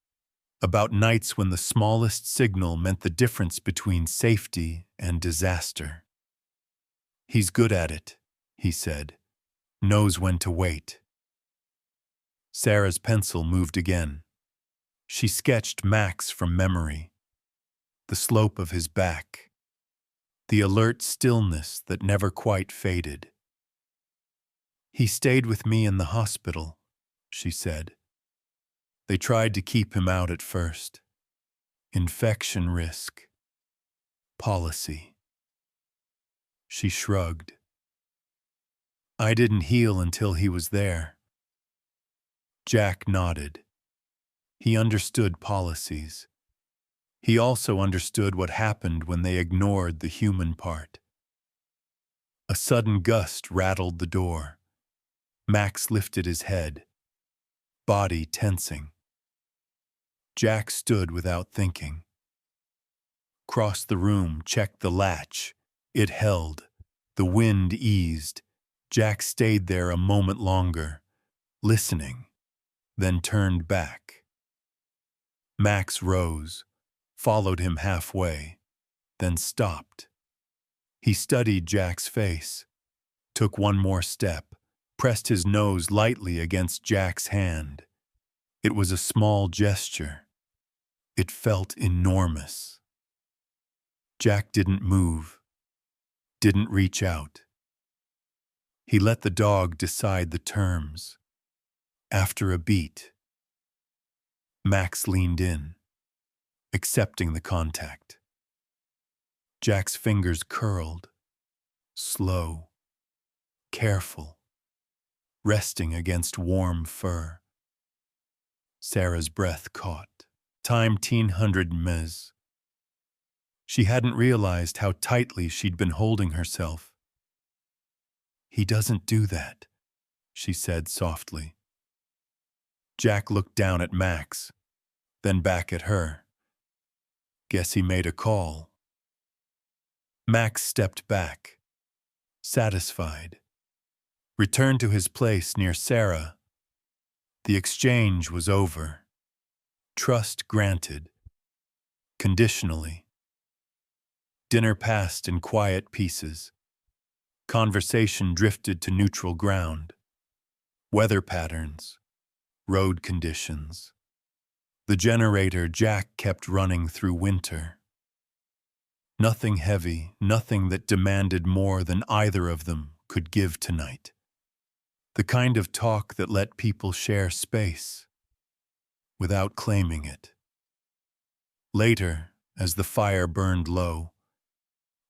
about nights when the smallest signal meant the difference between safety and disaster. "He's good at it," he said. "Knows when to wait." Sarah's pencil moved again. She sketched Max from memory. The slope of his back. The alert stillness that never quite faded. "He stayed with me in the hospital," she said. "They tried to keep him out at first. Infection risk. Policy." She shrugged. "I didn't heal until he was there." Jack nodded. He understood policies. He also understood what happened when they ignored the human part. A sudden gust rattled the door. Max lifted his head, body tensing. Jack stood without thinking. Crossed the room, checked the latch. It held. The wind eased. Jack stayed there a moment longer, listening, then turned back. Max rose, followed him halfway, then stopped. He studied Jack's face, took one more step, pressed his nose lightly against Jack's hand. It was a small gesture. It felt enormous. Jack didn't move, didn't reach out. He let the dog decide the terms. After a beat, Max leaned in, accepting the contact. Jack's fingers curled, slow, careful, resting against warm fur. Sarah's breath caught. Time 100 ms. She hadn't realized how tightly she'd been holding herself. "He doesn't do that," she said softly. Jack looked down at Max, then back at her. "Guess he made a call." Max stepped back, satisfied, returned to his place near Sarah. The exchange was over. Trust granted, conditionally. Dinner passed in quiet pieces. Conversation drifted to neutral ground. Weather patterns, road conditions. The generator Jack kept running through winter. Nothing heavy, nothing that demanded more than either of them could give tonight. The kind of talk that let people share space without claiming it. Later, as the fire burned low,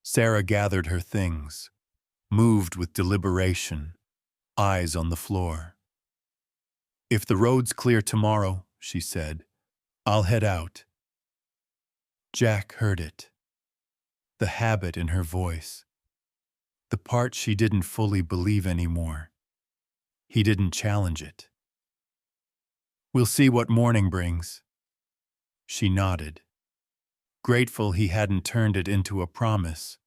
Sarah gathered her things, moved with deliberation, eyes on the floor. "If the road's clear tomorrow," she said, "I'll head out." Jack heard it. The habit in her voice. The part she didn't fully believe anymore. He didn't challenge it. "We'll see what morning brings." She nodded, grateful he hadn't turned it into a promise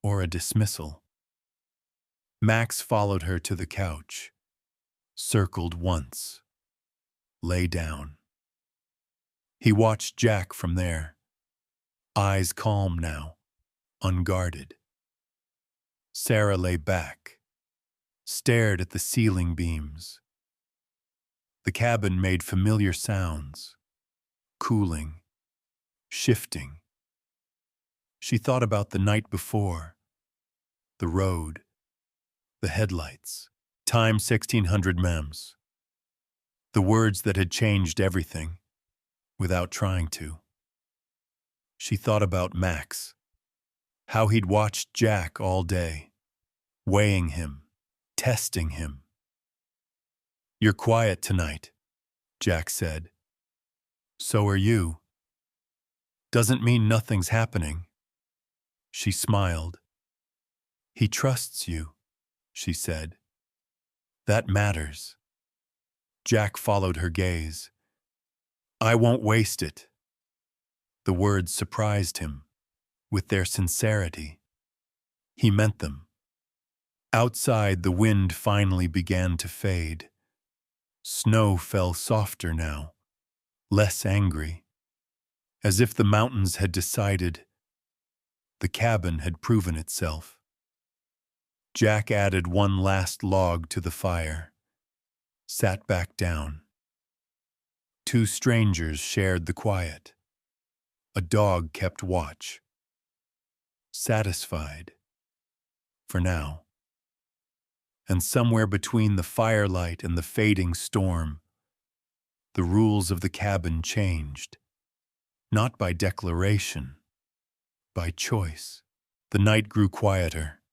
or a dismissal. Max followed her to the couch, circled once, lay down. He watched Jack from there, eyes calm now, unguarded. Sarah lay back, stared at the ceiling beams. The cabin made familiar sounds, cooling, shifting. She thought about the night before, the road, the headlights, time 1600 mems, the words that had changed everything without trying to. She thought about Max, how he'd watched Jack all day, weighing him, testing him. "You're quiet tonight," Jack said. "So are you. Doesn't mean nothing's happening." She smiled. "He trusts you," she said. "That matters." Jack followed her gaze. "I won't waste it." The words surprised him, with their sincerity. He meant them. Outside, the wind finally began to fade. Snow fell softer now, less angry, as if the mountains had decided. The cabin had proven itself. Jack added one last log to the fire, sat back down. Two strangers shared the quiet. A dog kept watch. Satisfied. For now. And somewhere between the firelight and the fading storm, the rules of the cabin changed. Not by declaration, by choice. The night grew quieter.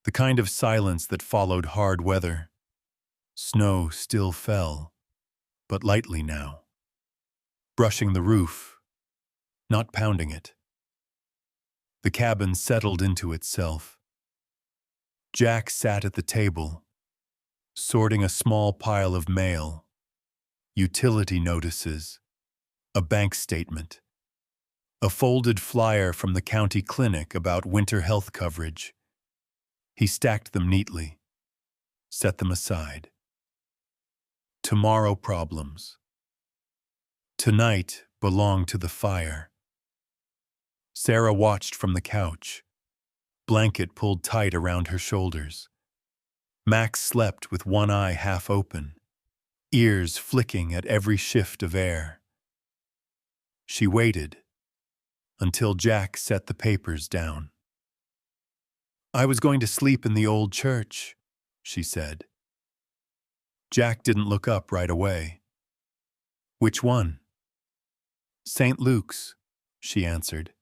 The kind of silence that followed hard weather. Snow still fell, but lightly now. Brushing the roof, not pounding it. The cabin settled into itself. Jack sat at the table, sorting a small pile of mail, utility notices, a bank statement, a folded flyer from the county clinic about winter health coverage. He stacked them neatly, set them aside. Tomorrow problems. Tonight belonged to the fire. Sarah watched from the couch, blanket pulled tight around her shoulders. Max slept with one eye half open, ears flicking at every shift of air. She waited until Jack set the papers down. "I was going to sleep in the old church," she said. Jack didn't look up right away. "Which one?" "St. Luke's," she answered.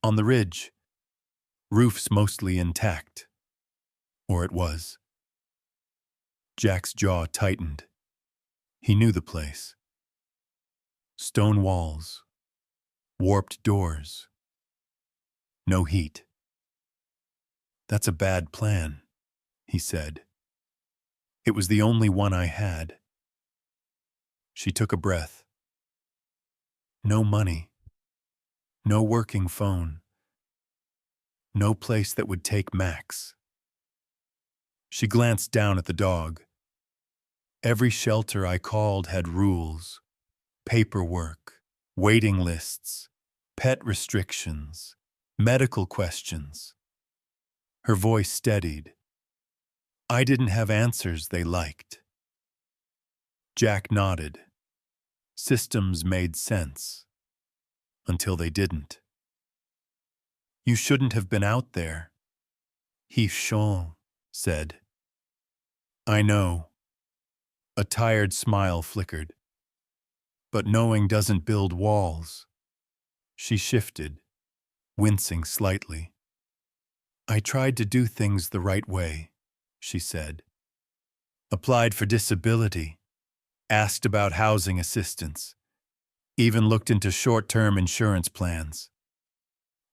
"On the ridge. Roof's mostly intact." Or it was. Jack's jaw tightened. He knew the place. Stone walls. Warped doors. No heat. "That's a bad plan," he said. "It was the only one I had." She took a breath. No money. No working phone. No place that would take Max. She glanced down at the dog. "Every shelter I called had rules, paperwork, waiting lists, pet restrictions, medical questions." Her voice steadied. "I didn't have answers they liked." Jack nodded. Systems made sense. Until they didn't. "You shouldn't have been out there," he said. "I know." A tired smile flickered. "But knowing doesn't build walls." She shifted, wincing slightly. "I tried to do things the right way," she said. "Applied for disability, asked about housing assistance, even looked into short-term insurance plans."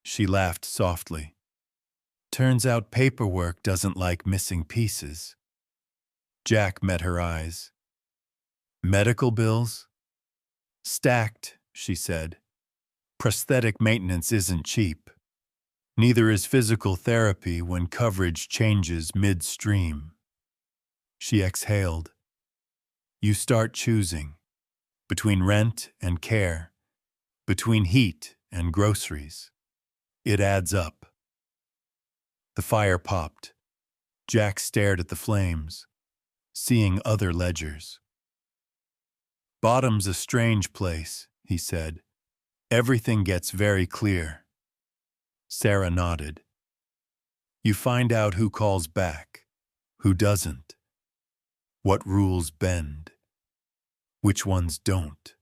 She laughed softly. "Turns out paperwork doesn't like missing pieces." Jack met her eyes. "Medical bills?" "Stacked," she said. Prosthetic maintenance isn't cheap. Neither is physical therapy when coverage changes midstream. She exhaled. You start choosing between rent and care, between heat and groceries. It adds up. The fire popped. Jack stared at the flames, seeing other ledgers. Bottom's a strange place, he said. Everything gets very clear. Sarah nodded. You find out who calls back, who doesn't, what rules bend, which ones don't.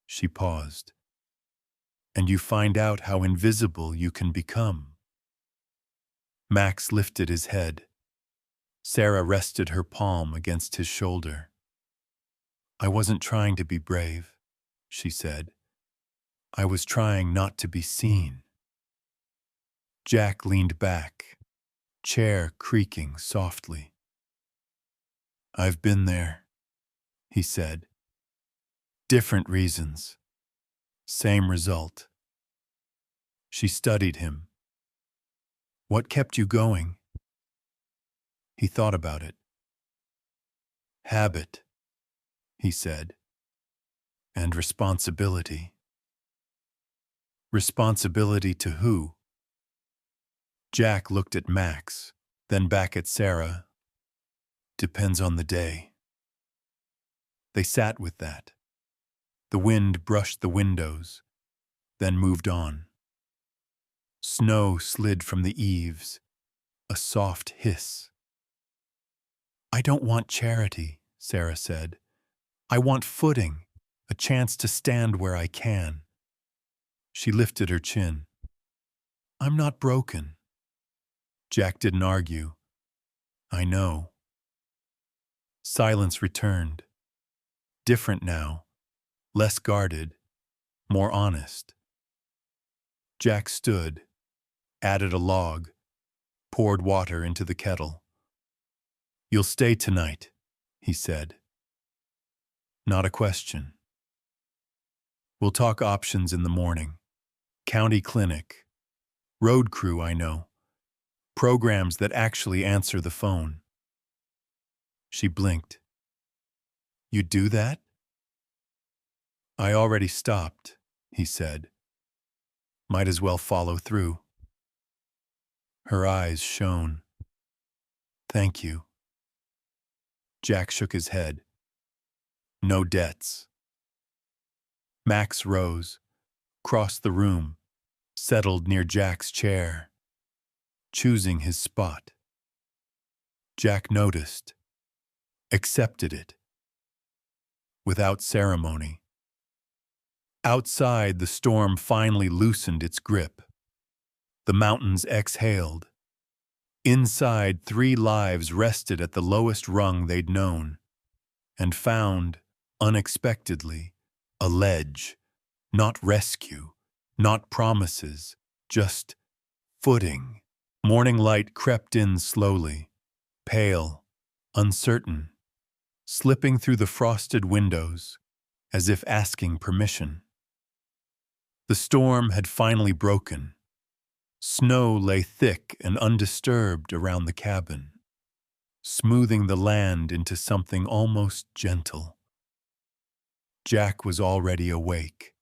She paused. And you find out how invisible you can become. Max lifted his head. Sarah rested her palm against his shoulder. I wasn't trying to be brave, she said. I was trying not to be seen. Jack leaned back, chair creaking softly. I've been there, he said. Different reasons. Same result. She studied him. What kept you going? He thought about it. Habit, he said. And responsibility. Responsibility to who? Jack looked at Max, then back at Sarah. Depends on the day. They sat with that. The wind brushed the windows, then moved on. Snow slid from the eaves, a soft hiss. I don't want charity, Sarah said. I want footing, a chance to stand where I can. She lifted her chin. I'm not broken. Jack didn't argue. I know. Silence returned. Different now, less guarded, more honest. Jack stood, added a log, poured water into the kettle. You'll stay tonight, he said. Not a question. We'll talk options in the morning. County clinic. Road crew, I know. Programs that actually answer the phone. She blinked. You do that? I already stopped, he said. Might as well follow through. Her eyes shone. Thank you. Jack shook his head. No debts. Max rose, crossed the room, settled near Jack's chair, choosing his spot. Jack noticed, accepted it, without ceremony. Outside, the storm finally loosened its grip. The mountains exhaled. Inside, 3 lives rested at the lowest rung they'd known, and found, unexpectedly, a ledge, not rescue, not promises, just footing. Morning light crept in slowly, pale, uncertain, slipping through the frosted windows, as if asking permission. The storm had finally broken. Snow lay thick and undisturbed around the cabin, smoothing the land into something almost gentle. Jack was already awake,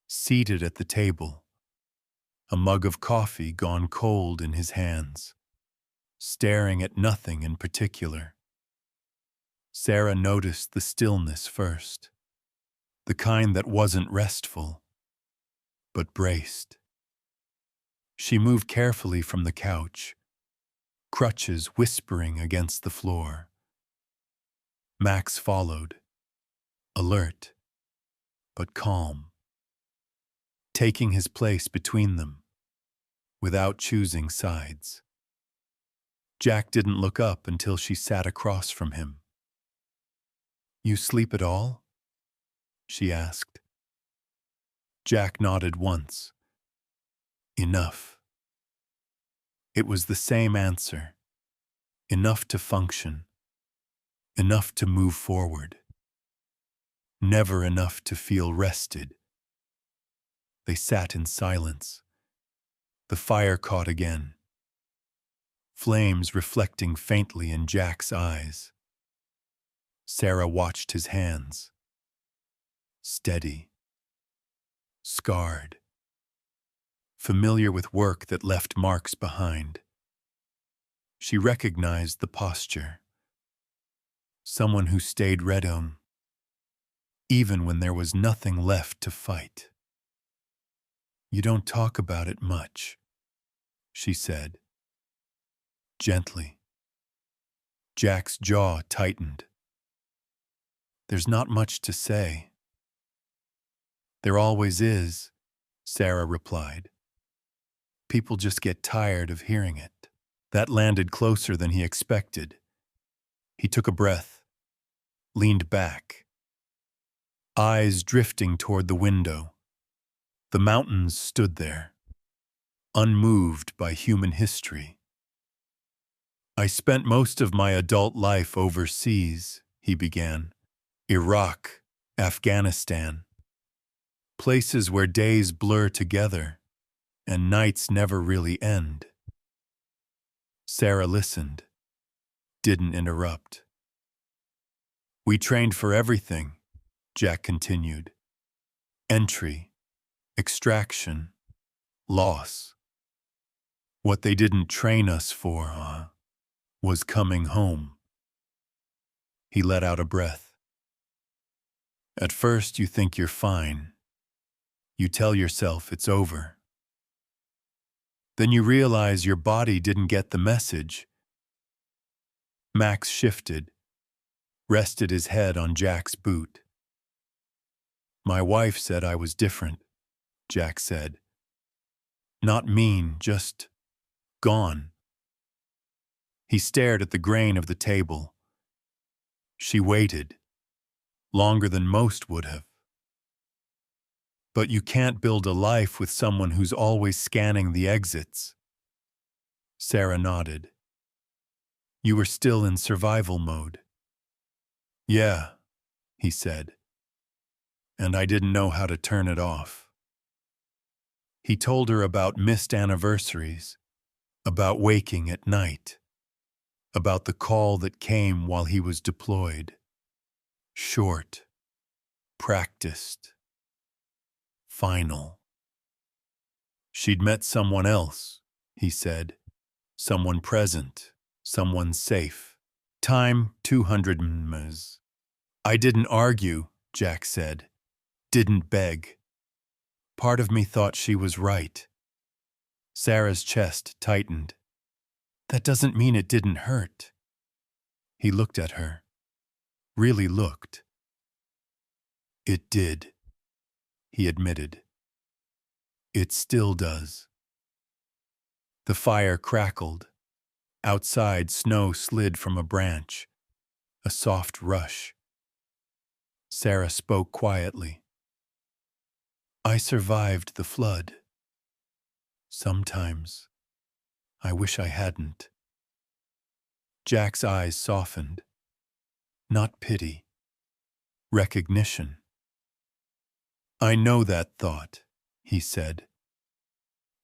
seated at the table, a mug of coffee gone cold in his hands, staring at nothing in particular. Sarah noticed the stillness first, the kind that wasn't restful, but braced. She moved carefully from the couch, crutches whispering against the floor. Max followed, alert, but calm, taking his place between them, without choosing sides. Jack didn't look up until she sat across from him. You sleep at all? She asked. Jack nodded once. Enough. It was the same answer. Enough to function. Enough to move forward. never enough to feel rested. They sat in silence. The fire caught again, flames reflecting faintly in Jack's eyes. Sarah watched his hands. Steady, scarred, familiar with work that left marks behind. She recognized the posture. Someone who stayed ready, even when there was nothing left to fight. "You don't talk about it much," she said, gently. Jack's jaw tightened. "There's not much to say." "There always is," Sarah replied. "People just get tired of hearing it." That landed closer than he expected. He took a breath, leaned back, eyes drifting toward the window. The mountains stood there, unmoved by human history. "I spent most of my adult life overseas," he began. "Iraq, Afghanistan. Places where days blur together and nights never really end." Sarah listened, didn't interrupt. "We trained for everything," Jack continued. "Entry, extraction, loss. What they didn't train us for, was coming home." He let out a breath. "At first you think you're fine. You tell yourself it's over. Then you realize your body didn't get the message." Max shifted, rested his head on Jack's boot. "My wife said I was different," Jack said. "Not mean, just gone." He stared at the grain of the table. "She waited, longer than most would have." "But you can't build a life with someone who's always scanning the exits." Sarah nodded. "You were still in survival mode." "Yeah," he said. "And I didn't know how to turn it off." He told her about missed anniversaries, about waking at night, about the call that came while he was deployed. Short, practiced, final. She'd met someone else, he said. Someone present, someone safe. Time 200 ms. "I didn't argue," Jack said. "Didn't beg. Part of me thought she was right." Sarah's chest tightened. "That doesn't mean it didn't hurt." He looked at her. Really looked. "It did," he admitted. "It still does." The fire crackled. Outside, snow slid from a branch. A soft rush. Sarah spoke quietly. "I survived the flood. Sometimes I wish I hadn't." Jack's eyes softened. Not pity. Recognition. "I know that thought," he said.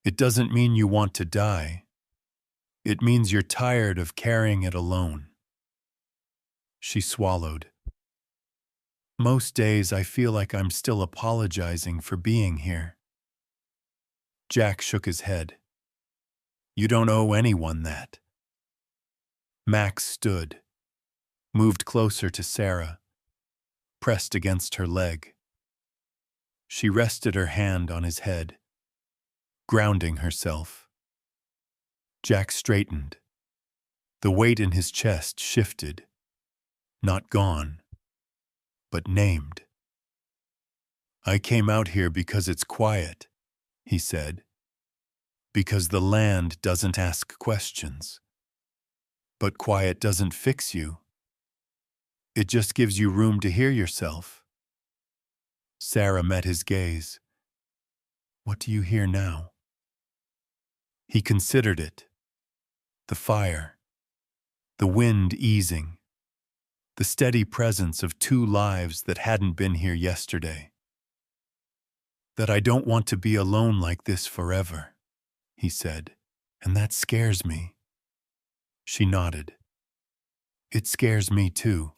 "It doesn't mean you want to die. It means you're tired of carrying it alone." She swallowed. "Most days I feel like I'm still apologizing for being here." Jack shook his head. "You don't owe anyone that." Max stood, moved closer to Sarah, pressed against her leg. She rested her hand on his head, grounding herself. Jack straightened. The weight in his chest shifted. Not gone, but named. "I came out here because it's quiet," he said. "Because the land doesn't ask questions. But quiet doesn't fix you. It just gives you room to hear yourself." Sarah met his gaze. "What do you hear now?" He considered it. The fire. The wind easing. the steady presence of two lives that hadn't been here yesterday. That I don't want to be alone like this forever, he said, and that scares me. She nodded. It scares me too.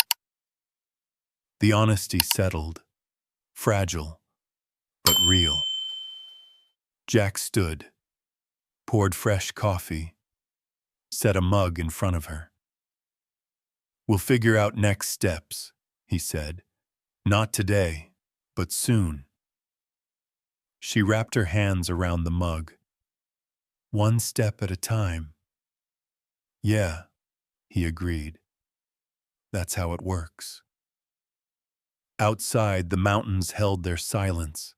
The honesty settled, fragile, but real. Jack stood, poured fresh coffee, set a mug in front of her. We'll figure out next steps, he said. Not today, but soon. She wrapped her hands around the mug. One step at a time. Yeah, he agreed. That's how it works. Outside, the mountains held their silence.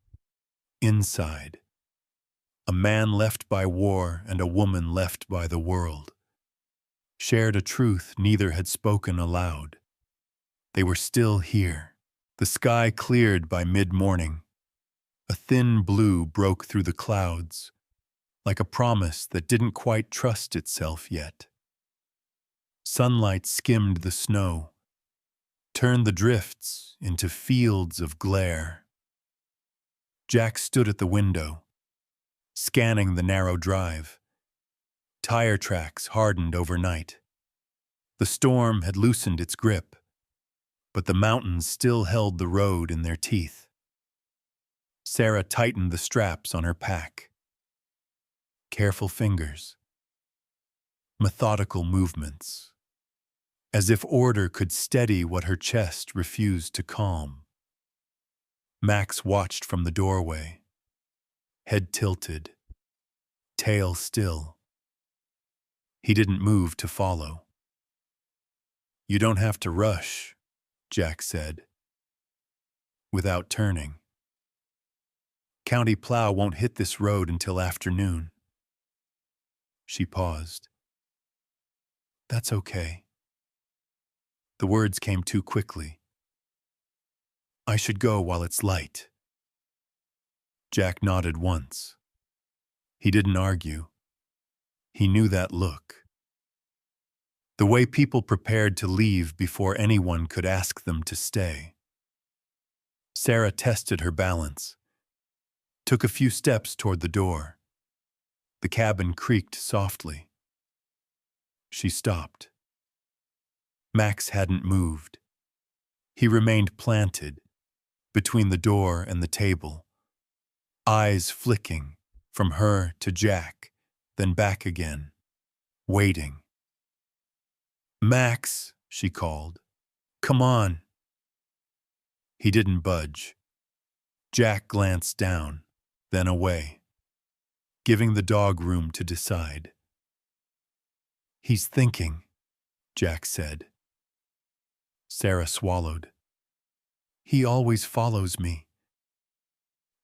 Inside, a man left by war and a woman left by the world shared a truth neither had spoken aloud. They were still here. The sky cleared by mid-morning. A thin blue broke through the clouds, like a promise that didn't quite trust itself yet. Sunlight skimmed the snow, turned the drifts into fields of glare. Jack stood at the window, scanning the narrow drive. Tire tracks hardened overnight. The storm had loosened its grip, but the mountains still held the road in their teeth. Sarah tightened the straps on her pack. Careful fingers. Methodical movements. As if order could steady what her chest refused to calm. Max watched from the doorway, head tilted, tail still. He didn't move to follow. You don't have to rush, Jack said, without turning. County plow won't hit this road until afternoon. She paused. That's okay. The words came too quickly. I should go while it's light. Jack nodded once. He didn't argue. He knew that look. The way people prepared to leave before anyone could ask them to stay. Sarah tested her balance, took a few steps toward the door. The cabin creaked softly. She stopped. Max hadn't moved. He remained planted between the door and the table, eyes flicking from her to Jack, then back again, waiting. Max, she called. Come on. He didn't budge. Jack glanced down, then away, giving the dog room to decide. He's thinking, Jack said. Sarah swallowed. He always follows me.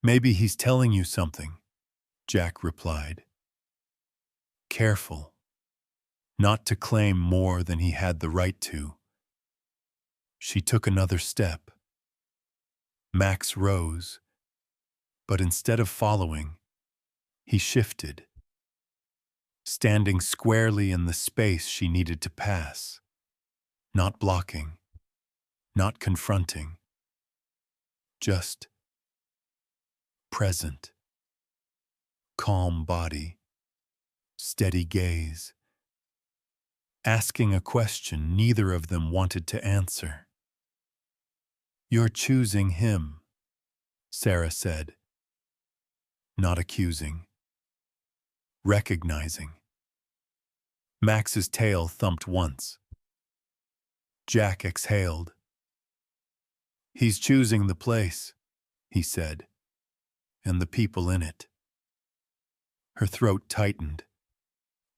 Maybe he's telling you something, Jack replied. Careful, not to claim more than he had the right to. She took another step. Max rose, but instead of following, he shifted, standing squarely in the space she needed to pass, not blocking, not confronting, just present. Calm body, steady gaze, asking a question neither of them wanted to answer. You're choosing him, Sarah said, not accusing, recognizing. Max's tail thumped once. Jack exhaled. He's choosing the place, he said, and the people in it. Her throat tightened.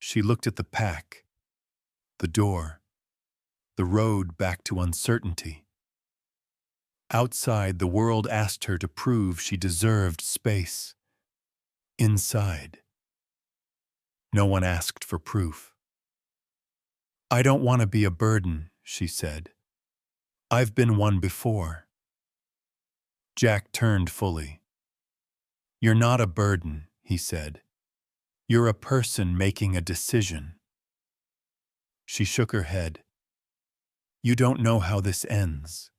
She looked at the pack, the door, the road back to uncertainty. Outside, the world asked her to prove she deserved space. Inside, no one asked for proof. I don't want to be a burden, she said. I've been one before. Jack turned fully. You're not a burden, he said. You're a person making a decision. She shook her head. You don't know how this ends.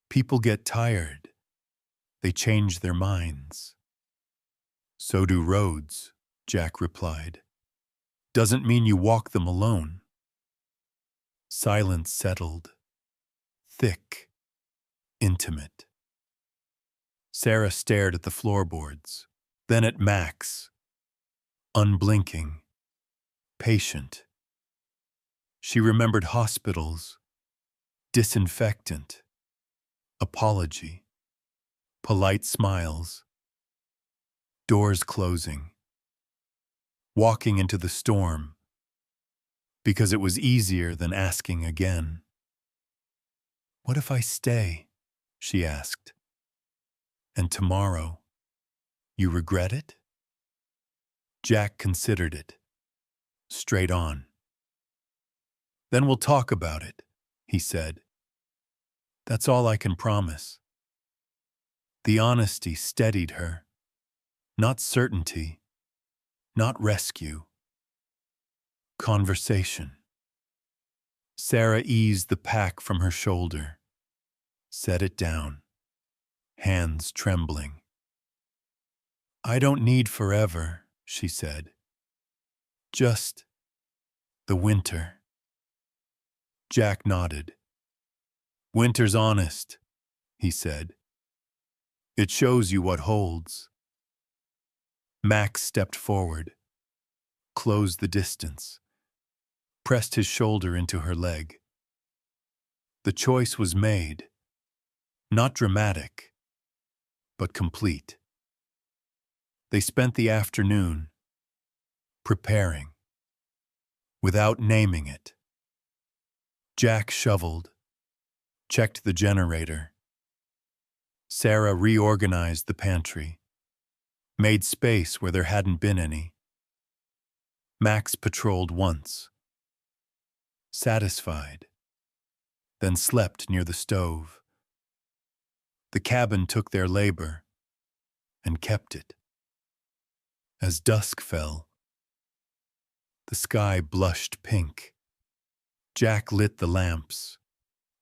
People get tired. They change their minds. So do roads, Jack replied. Doesn't mean you walk them alone. Silence settled. Thick. Intimate. Sarah stared at the floorboards, then at Max. Unblinking. Patient. She remembered hospitals. Disinfectant. Apology. Polite smiles. Doors closing. Walking into the storm. Because it was easier than asking again. What if I stay? She asked. And tomorrow, you regret it? Jack considered it. Straight on. Then we'll talk about it, he said. That's all I can promise. The honesty steadied her. Not certainty. Not rescue. Conversation. Sarah eased the pack from her shoulder. Set it down. Hands trembling. I don't need forever, she said. Just the winter. Jack nodded. Winter's honest, he said. It shows you what holds. Max stepped forward, closed the distance, pressed his shoulder into her leg. The choice was made. Not dramatic, but complete. They spent the afternoon preparing, without naming it. Jack shoveled, checked the generator. Sarah reorganized the pantry, made space where there hadn't been any. Max patrolled once, satisfied, then slept near the stove. The cabin took their labor and kept it. As dusk fell, the sky blushed pink. Jack lit the lamps.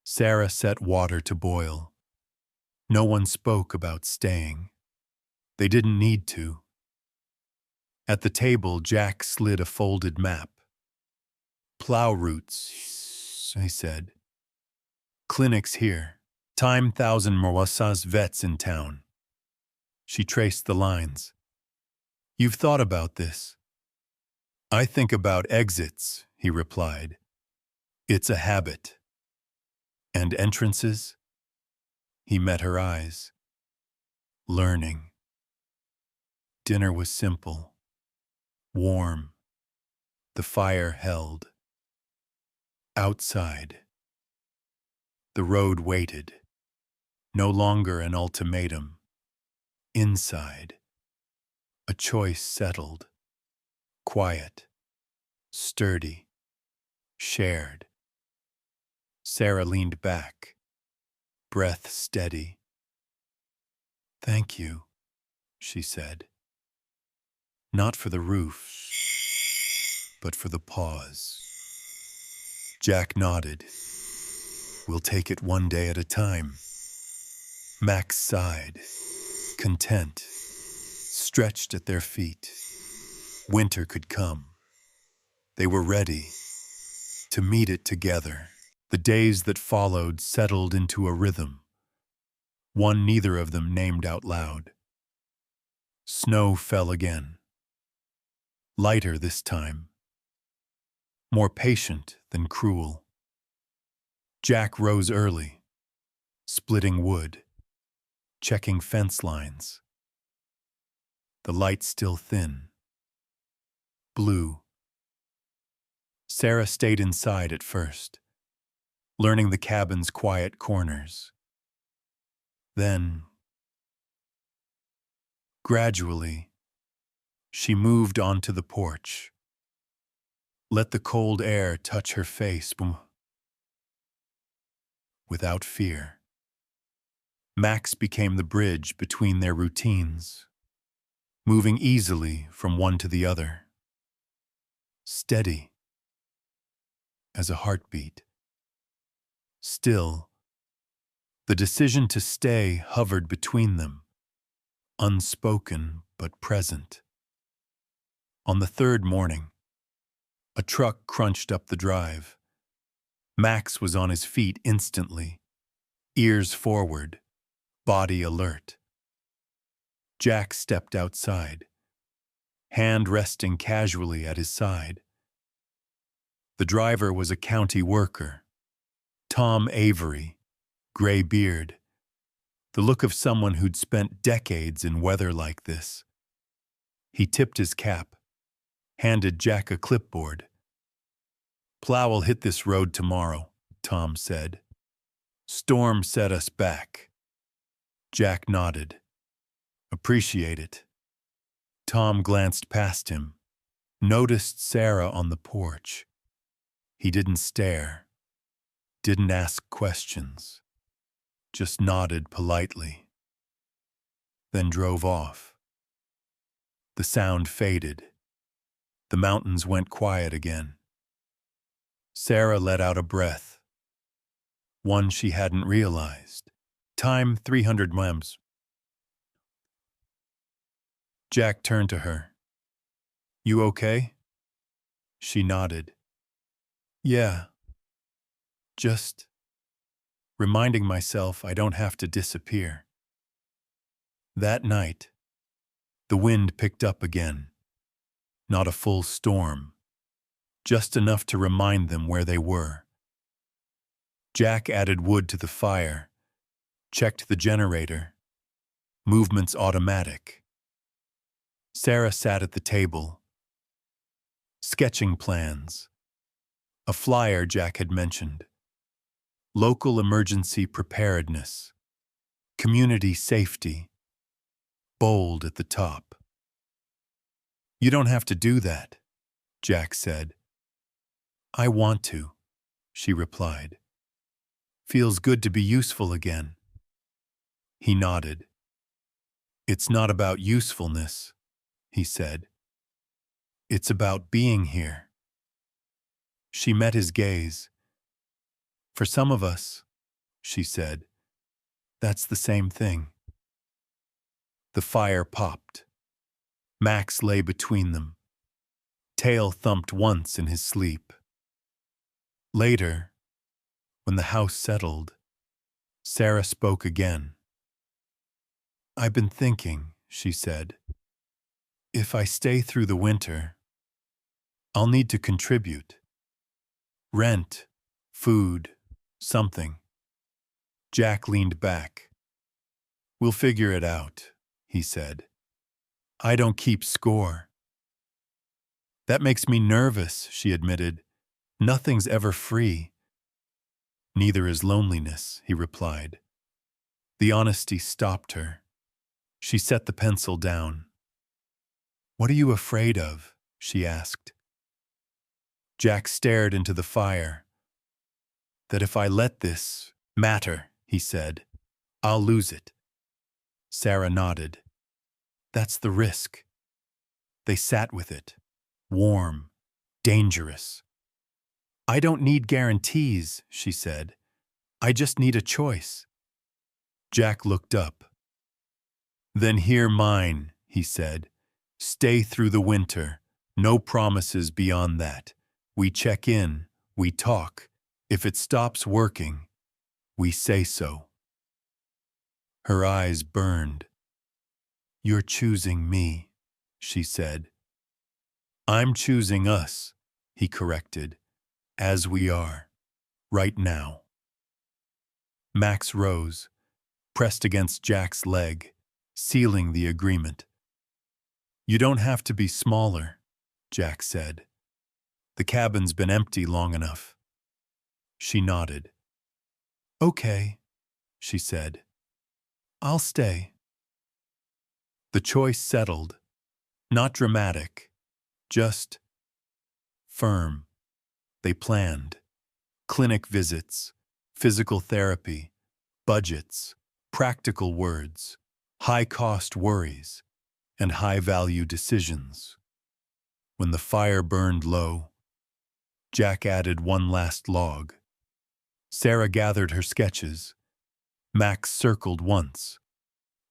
Sarah set water to boil. No one spoke about staying. They didn't need to. At the table, Jack slid a folded map. Plow routes, he said. Clinics here. Time 1,000 Mwasas vets in town. She traced the lines. You've thought about this. I think about exits, he replied. It's a habit. And entrances? He met her eyes. Learning. Dinner was simple. Warm. The fire held. Outside. The road waited. No longer an ultimatum. Inside. A choice settled. Quiet. Sturdy. Shared. Sarah leaned back. Breath steady. Thank you, she said. Not for the roof, but for the pause. Jack nodded. We'll take it one day at a time. Max sighed, content, stretched at their feet. Winter could come. They were ready to meet it together. The days that followed settled into a rhythm, one neither of them named out loud. Snow fell again. Lighter this time. More patient than cruel. Jack rose early, splitting wood, checking fence lines. The light still thin. Blue. Sarah stayed inside at first, learning the cabin's quiet corners. Then, gradually, she moved onto the porch. Let the cold air touch her face without fear. Max became the bridge between their routines, moving easily from one to the other. Steady as a heartbeat. Still, the decision to stay hovered between them, unspoken but present. On the third morning, a truck crunched up the drive. Max was on his feet instantly, ears forward, body alert. Jack stepped outside, hand resting casually at his side. The driver was a county worker, Tom Avery, gray beard, the look of someone who'd spent decades in weather like this. He tipped his cap, handed Jack a clipboard. "Plow will hit this road tomorrow," Tom said. "Storm set us back." Jack nodded. "Appreciate it." Tom glanced past him, noticed Sarah on the porch. He didn't stare, didn't ask questions, just nodded politely. Then drove off. The sound faded. The mountains went quiet again. Sarah let out a breath, one she hadn't realized. Time 300 mems. Jack turned to her. "You okay?" She nodded. "Yeah. Just reminding myself I don't have to disappear." That night, the wind picked up again. Not a full storm, just enough to remind them where they were. Jack added wood to the fire, checked the generator. Movement's automatic. Sarah sat at the table, sketching plans. A flyer Jack had mentioned. Local emergency preparedness. Community safety. Bold at the top. "You don't have to do that," Jack said. "I want to," she replied. "Feels good to be useful again." He nodded. "It's not about usefulness," he said. "It's about being here." She met his gaze. "For some of us," she said, "that's the same thing." The fire popped. Max lay between them. Tail thumped once in his sleep. Later, when the house settled, Sarah spoke again. "I've been thinking," she said. "If I stay through the winter, I'll need to contribute. Rent, food, something." Jack leaned back. "We'll figure it out," he said. "I don't keep score." "That makes me nervous," she admitted. "Nothing's ever free." "Neither is loneliness," he replied. The honesty stopped her. She set the pencil down. "What are you afraid of?" she asked. Jack stared into the fire. "That if I let this matter," he said, "I'll lose it." Sarah nodded. "That's the risk." They sat with it. Warm, dangerous. "I don't need guarantees," she said. "I just need a choice." Jack looked up. "Then hear mine," he said. "Stay through the winter. No promises beyond that. We check in, we talk. If it stops working, we say so." Her eyes burned. "You're choosing me," she said. "I'm choosing us," he corrected, "as we are, right now." Max rose, pressed against Jack's leg, sealing the agreement. "You don't have to be smaller," Jack said. "The cabin's been empty long enough." She nodded. "Okay," she said. "I'll stay." The choice settled. Not dramatic, just firm. They planned. Clinic visits, physical therapy, budgets, practical words, high-cost worries, and high-value decisions. When the fire burned low, Jack added one last log. Sarah gathered her sketches. Max circled once,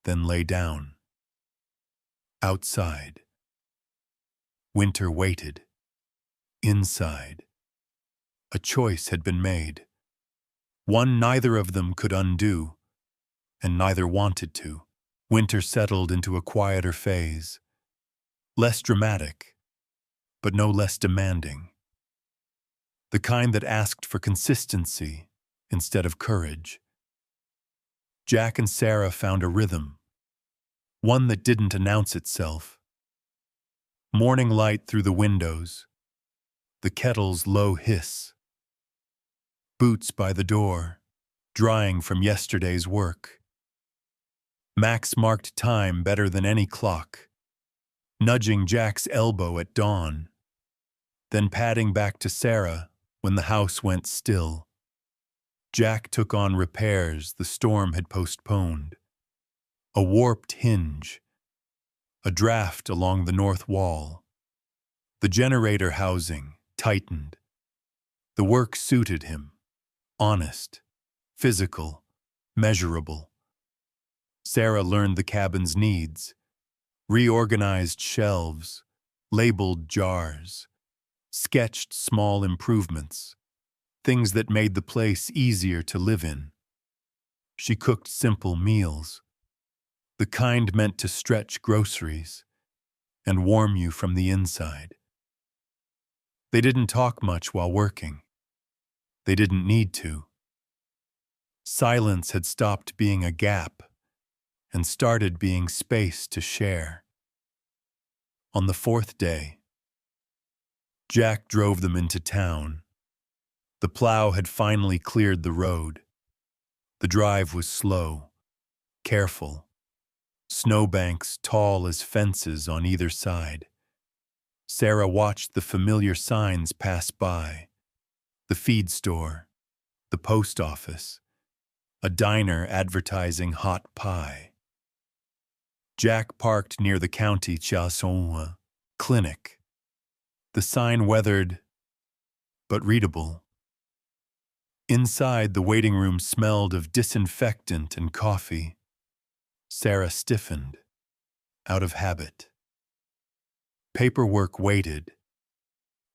then lay down. Outside. Winter waited. Inside. A choice had been made. One neither of them could undo, and neither wanted to. Winter settled into a quieter phase. Less dramatic, but no less demanding. The kind that asked for consistency instead of courage. Jack and Sarah found a rhythm, one that didn't announce itself. Morning light through the windows, the kettle's low hiss. Boots by the door, drying from yesterday's work. Max marked time better than any clock, nudging Jack's elbow at dawn, then padding back to Sarah when the house went still. Jack took on repairs the storm had postponed. A warped hinge, a draft along the north wall. The generator housing tightened. The work suited him, honest, physical, measurable. Sarah learned the cabin's needs, reorganized shelves, labeled jars, sketched small improvements, things that made the place easier to live in. She cooked simple meals, the kind meant to stretch groceries and warm you from the inside. They didn't talk much while working. They didn't need to. Silence had stopped being a gap and started being space to share. On the fourth day, Jack drove them into town. The plow had finally cleared the road. The drive was slow, careful, snowbanks tall as fences on either side. Sarah watched the familiar signs pass by, the feed store, the post office, a diner advertising hot pie. Jack parked near the county Chiasson clinic. The sign weathered, but readable. Inside, the waiting room smelled of disinfectant and coffee. Sarah stiffened, out of habit. Paperwork waited.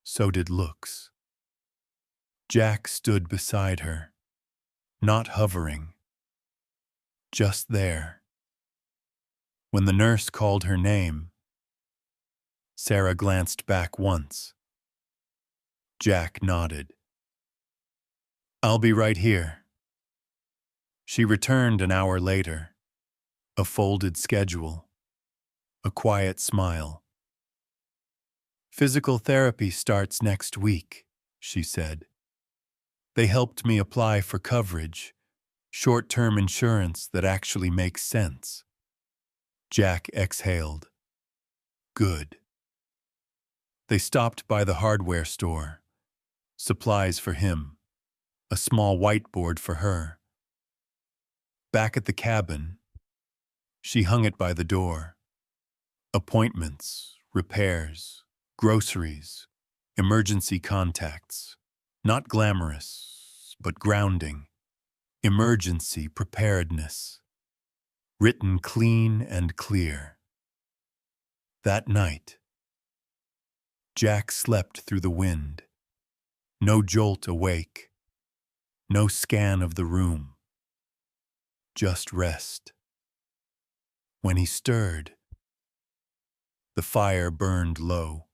So did looks. Jack stood beside her, not hovering, just there. When the nurse called her name, Sarah glanced back once. Jack nodded. "I'll be right here." She returned an hour later, a folded schedule, a quiet smile. "Physical therapy starts next week," she said. "They helped me apply for coverage, short-term insurance that actually makes sense." Jack exhaled. Good. They stopped by the hardware store. Supplies for him. A small whiteboard for her. Back at the cabin, she hung it by the door. Appointments, repairs, groceries, emergency contacts. Not glamorous, but grounding. Emergency preparedness. Written clean and clear. That night, Jack slept through the wind. No jolt awake. No scan of the room. Just rest. When he stirred, the fire burned low.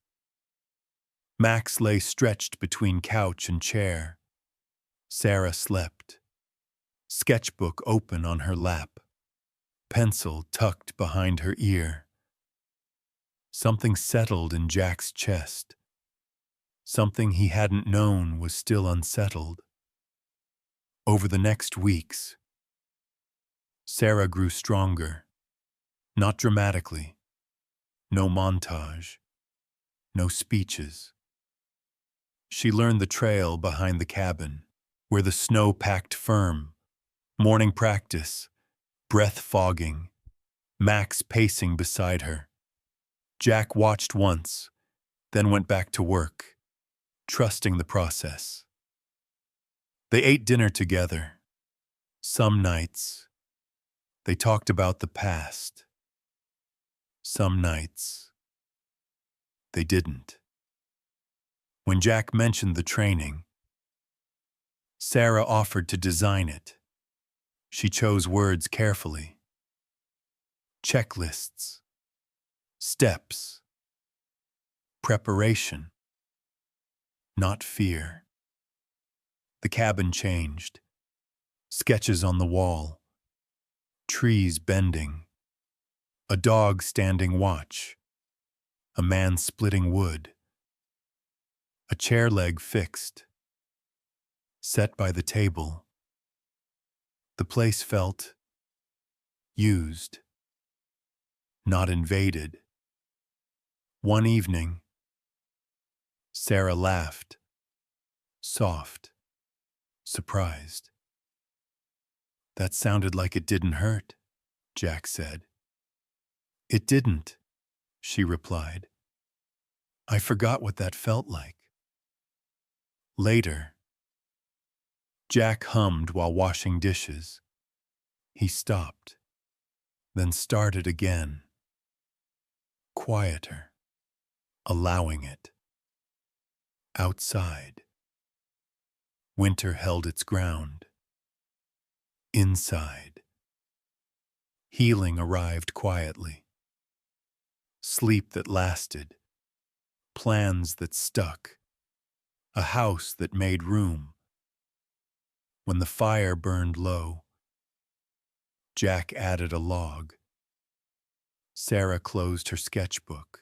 Max lay stretched between couch and chair. Sarah slept. Sketchbook open on her lap. Pencil tucked behind her ear. Something settled in Jack's chest. Something he hadn't known was still unsettled. Over the next weeks, Sarah grew stronger. Not dramatically. No montage. No speeches. She learned the trail behind the cabin, where the snow packed firm. Morning practice. Breath fogging. Max pacing beside her. Jack watched once, then went back to work, trusting the process. They ate dinner together. Some nights, they talked about the past. Some nights, they didn't. When Jack mentioned the training, Sarah offered to design it. She chose words carefully. Checklists, steps, preparation, not fear. The cabin changed. Sketches on the wall, trees bending, a dog standing watch, a man splitting wood, a chair leg fixed, set by the table. The place felt used, not invaded. One evening, Sarah laughed, soft, surprised. That sounded like it didn't hurt, Jack said. It didn't, she replied. I forgot what that felt like. Later, Jack hummed while washing dishes. He stopped, then started again. Quieter, allowing it. Outside, winter held its ground. Inside, healing arrived quietly. Sleep that lasted, plans that stuck, a house that made room. When the fire burned low, Jack added a log. Sarah closed her sketchbook.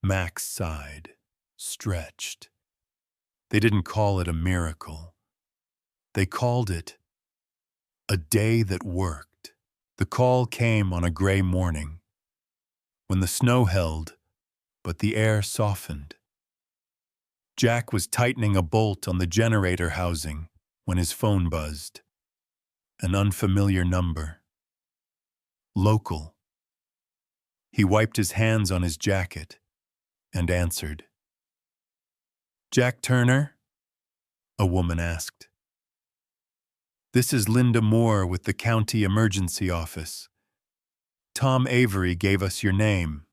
Max sighed, stretched. They didn't call it a miracle. They called it a day that worked. The call came on a gray morning, when the snow held, but the air softened. Jack was tightening a bolt on the generator housing when his phone buzzed. An unfamiliar number. Local. He wiped his hands on his jacket and answered. Jack Turner? A woman asked. This is Linda Moore with the County Emergency Office. Tom Avery gave us your name.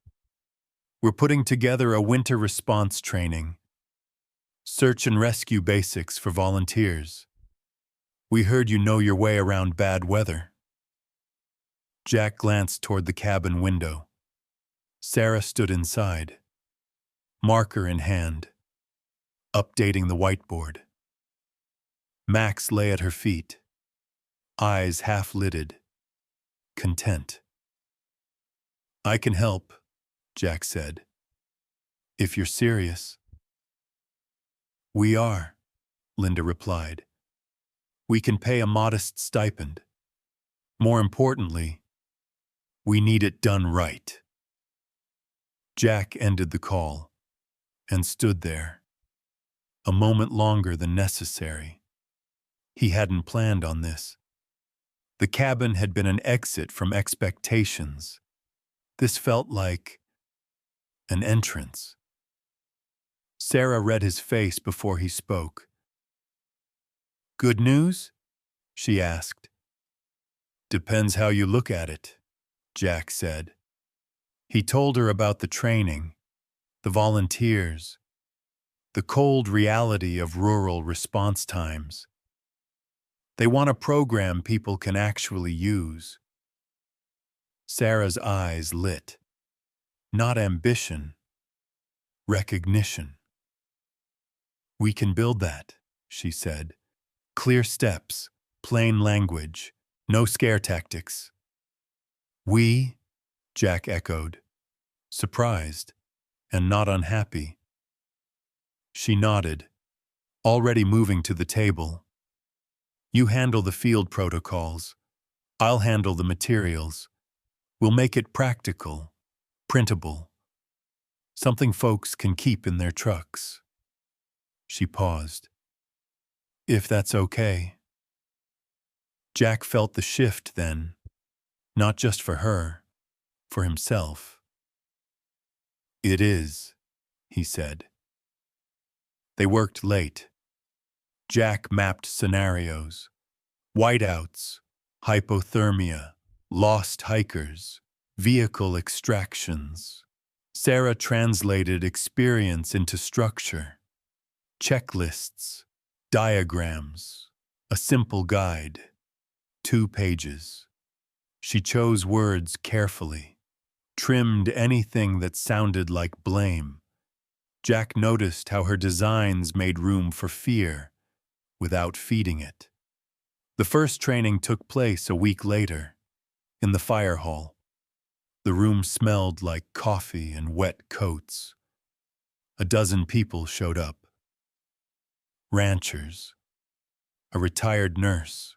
We're putting together a winter response training. Search and rescue basics for volunteers. We heard you know your way around bad weather. Jack glanced toward the cabin window. Sarah stood inside, marker in hand, updating the whiteboard. Max lay at her feet, eyes half-lidded, content. I can help, Jack said, if you're serious. We are, Linda replied. We can pay a modest stipend. More importantly, we need it done right. Jack ended the call and stood there, a moment longer than necessary. He hadn't planned on this. The cabin had been an exit from expectations. This felt like an entrance. Sarah read his face before he spoke. Good news? She asked. Depends how you look at it, Jack said. He told her about the training, the volunteers, the cold reality of rural response times. They want a program people can actually use. Sarah's eyes lit. Not ambition, recognition. We can build that, she said. Clear steps, plain language, no scare tactics. We, Jack echoed, surprised and not unhappy. She nodded, already moving to the table. You handle the field protocols. I'll handle the materials. We'll make it practical, printable, something folks can keep in their trucks. She paused. If that's okay. Jack felt the shift then, not just for her, for himself. It is, he said. They worked late. Jack mapped scenarios: whiteouts, hypothermia, lost hikers, vehicle extractions. Sarah translated experience into structure: checklists, diagrams, a simple guide, 2 pages. She chose words carefully, trimmed anything that sounded like blame. Jack noticed how her designs made room for fear without feeding it. The first training took place a week later, in the fire hall. The room smelled like coffee and wet coats. A dozen people showed up. Ranchers, a retired nurse,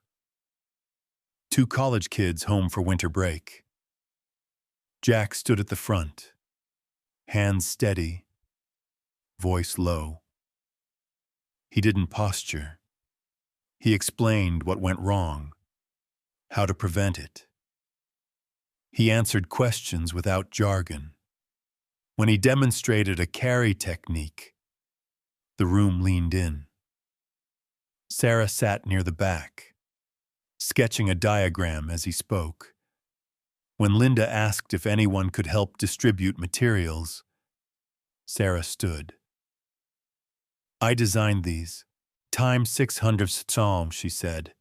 2 college kids home for winter break. Jack stood at the front, hands steady, voice low. He didn't posture. He explained what went wrong, how to prevent it. He answered questions without jargon. When he demonstrated a carry technique, the room leaned in. Sarah sat near the back, sketching a diagram as he spoke. When Linda asked if anyone could help distribute materials, Sarah stood. "I designed these. Time 600 psalms," she said.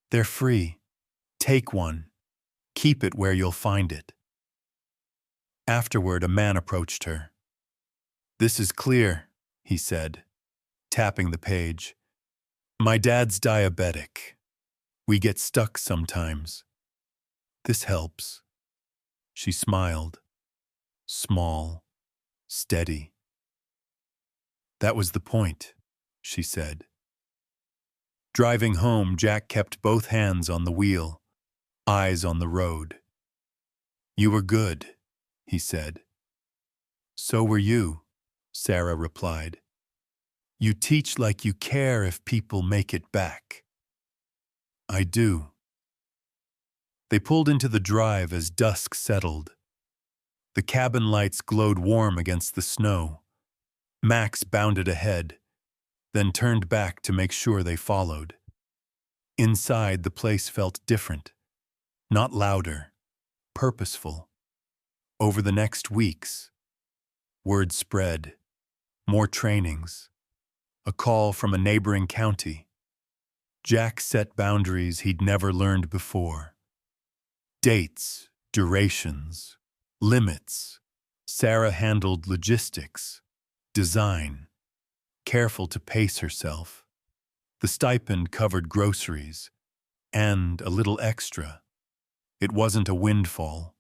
"They're free. Take one. Keep it where you'll find it." Afterward, a man approached her. "This is clear," he said, tapping the page. "My dad's diabetic. We get stuck sometimes. This helps." She smiled. Small, steady. "That was the point," she said. Driving home, Jack kept both hands on the wheel, eyes on the road. "You were good," he said. "So were you," Sarah replied. "You teach like you care if people make it back." "I do." They pulled into the drive as dusk settled. The cabin lights glowed warm against the snow. Max bounded ahead, then turned back to make sure they followed. Inside, the place felt different, not louder, purposeful. Over the next weeks, word spread, more trainings, a call from a neighboring county. Jack set boundaries he'd never learned before. Dates, durations, limits. Sarah handled logistics, design, careful to pace herself. The stipend covered groceries, and a little extra. It wasn't a windfall.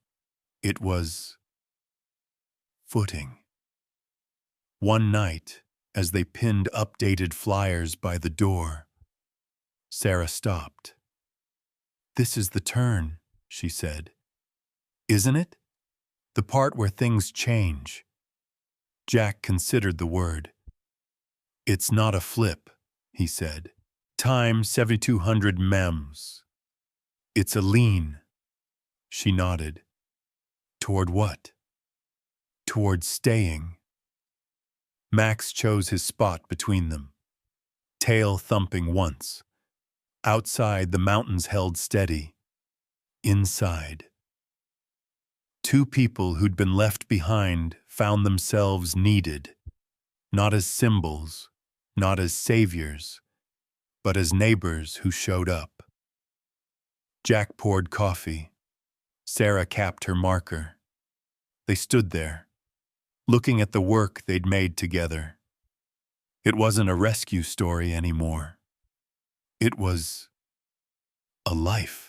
It was footing. One night, as they pinned updated flyers by the door, Sarah stopped. "This is the turn," she said. "Isn't it? The part where things change." Jack considered the word. "It's not a flip," he said. "Time 7,200 mems. It's a lean." She nodded. "Toward what?" "Toward staying." Max chose his spot between them, tail thumping once. Outside, the mountains held steady. Inside, 2 people who'd been left behind found themselves needed, not as symbols, not as saviors, but as neighbors who showed up. Jack poured coffee. Sarah capped her marker. They stood there, looking at the work they'd made together. It wasn't a rescue story anymore. It was a life.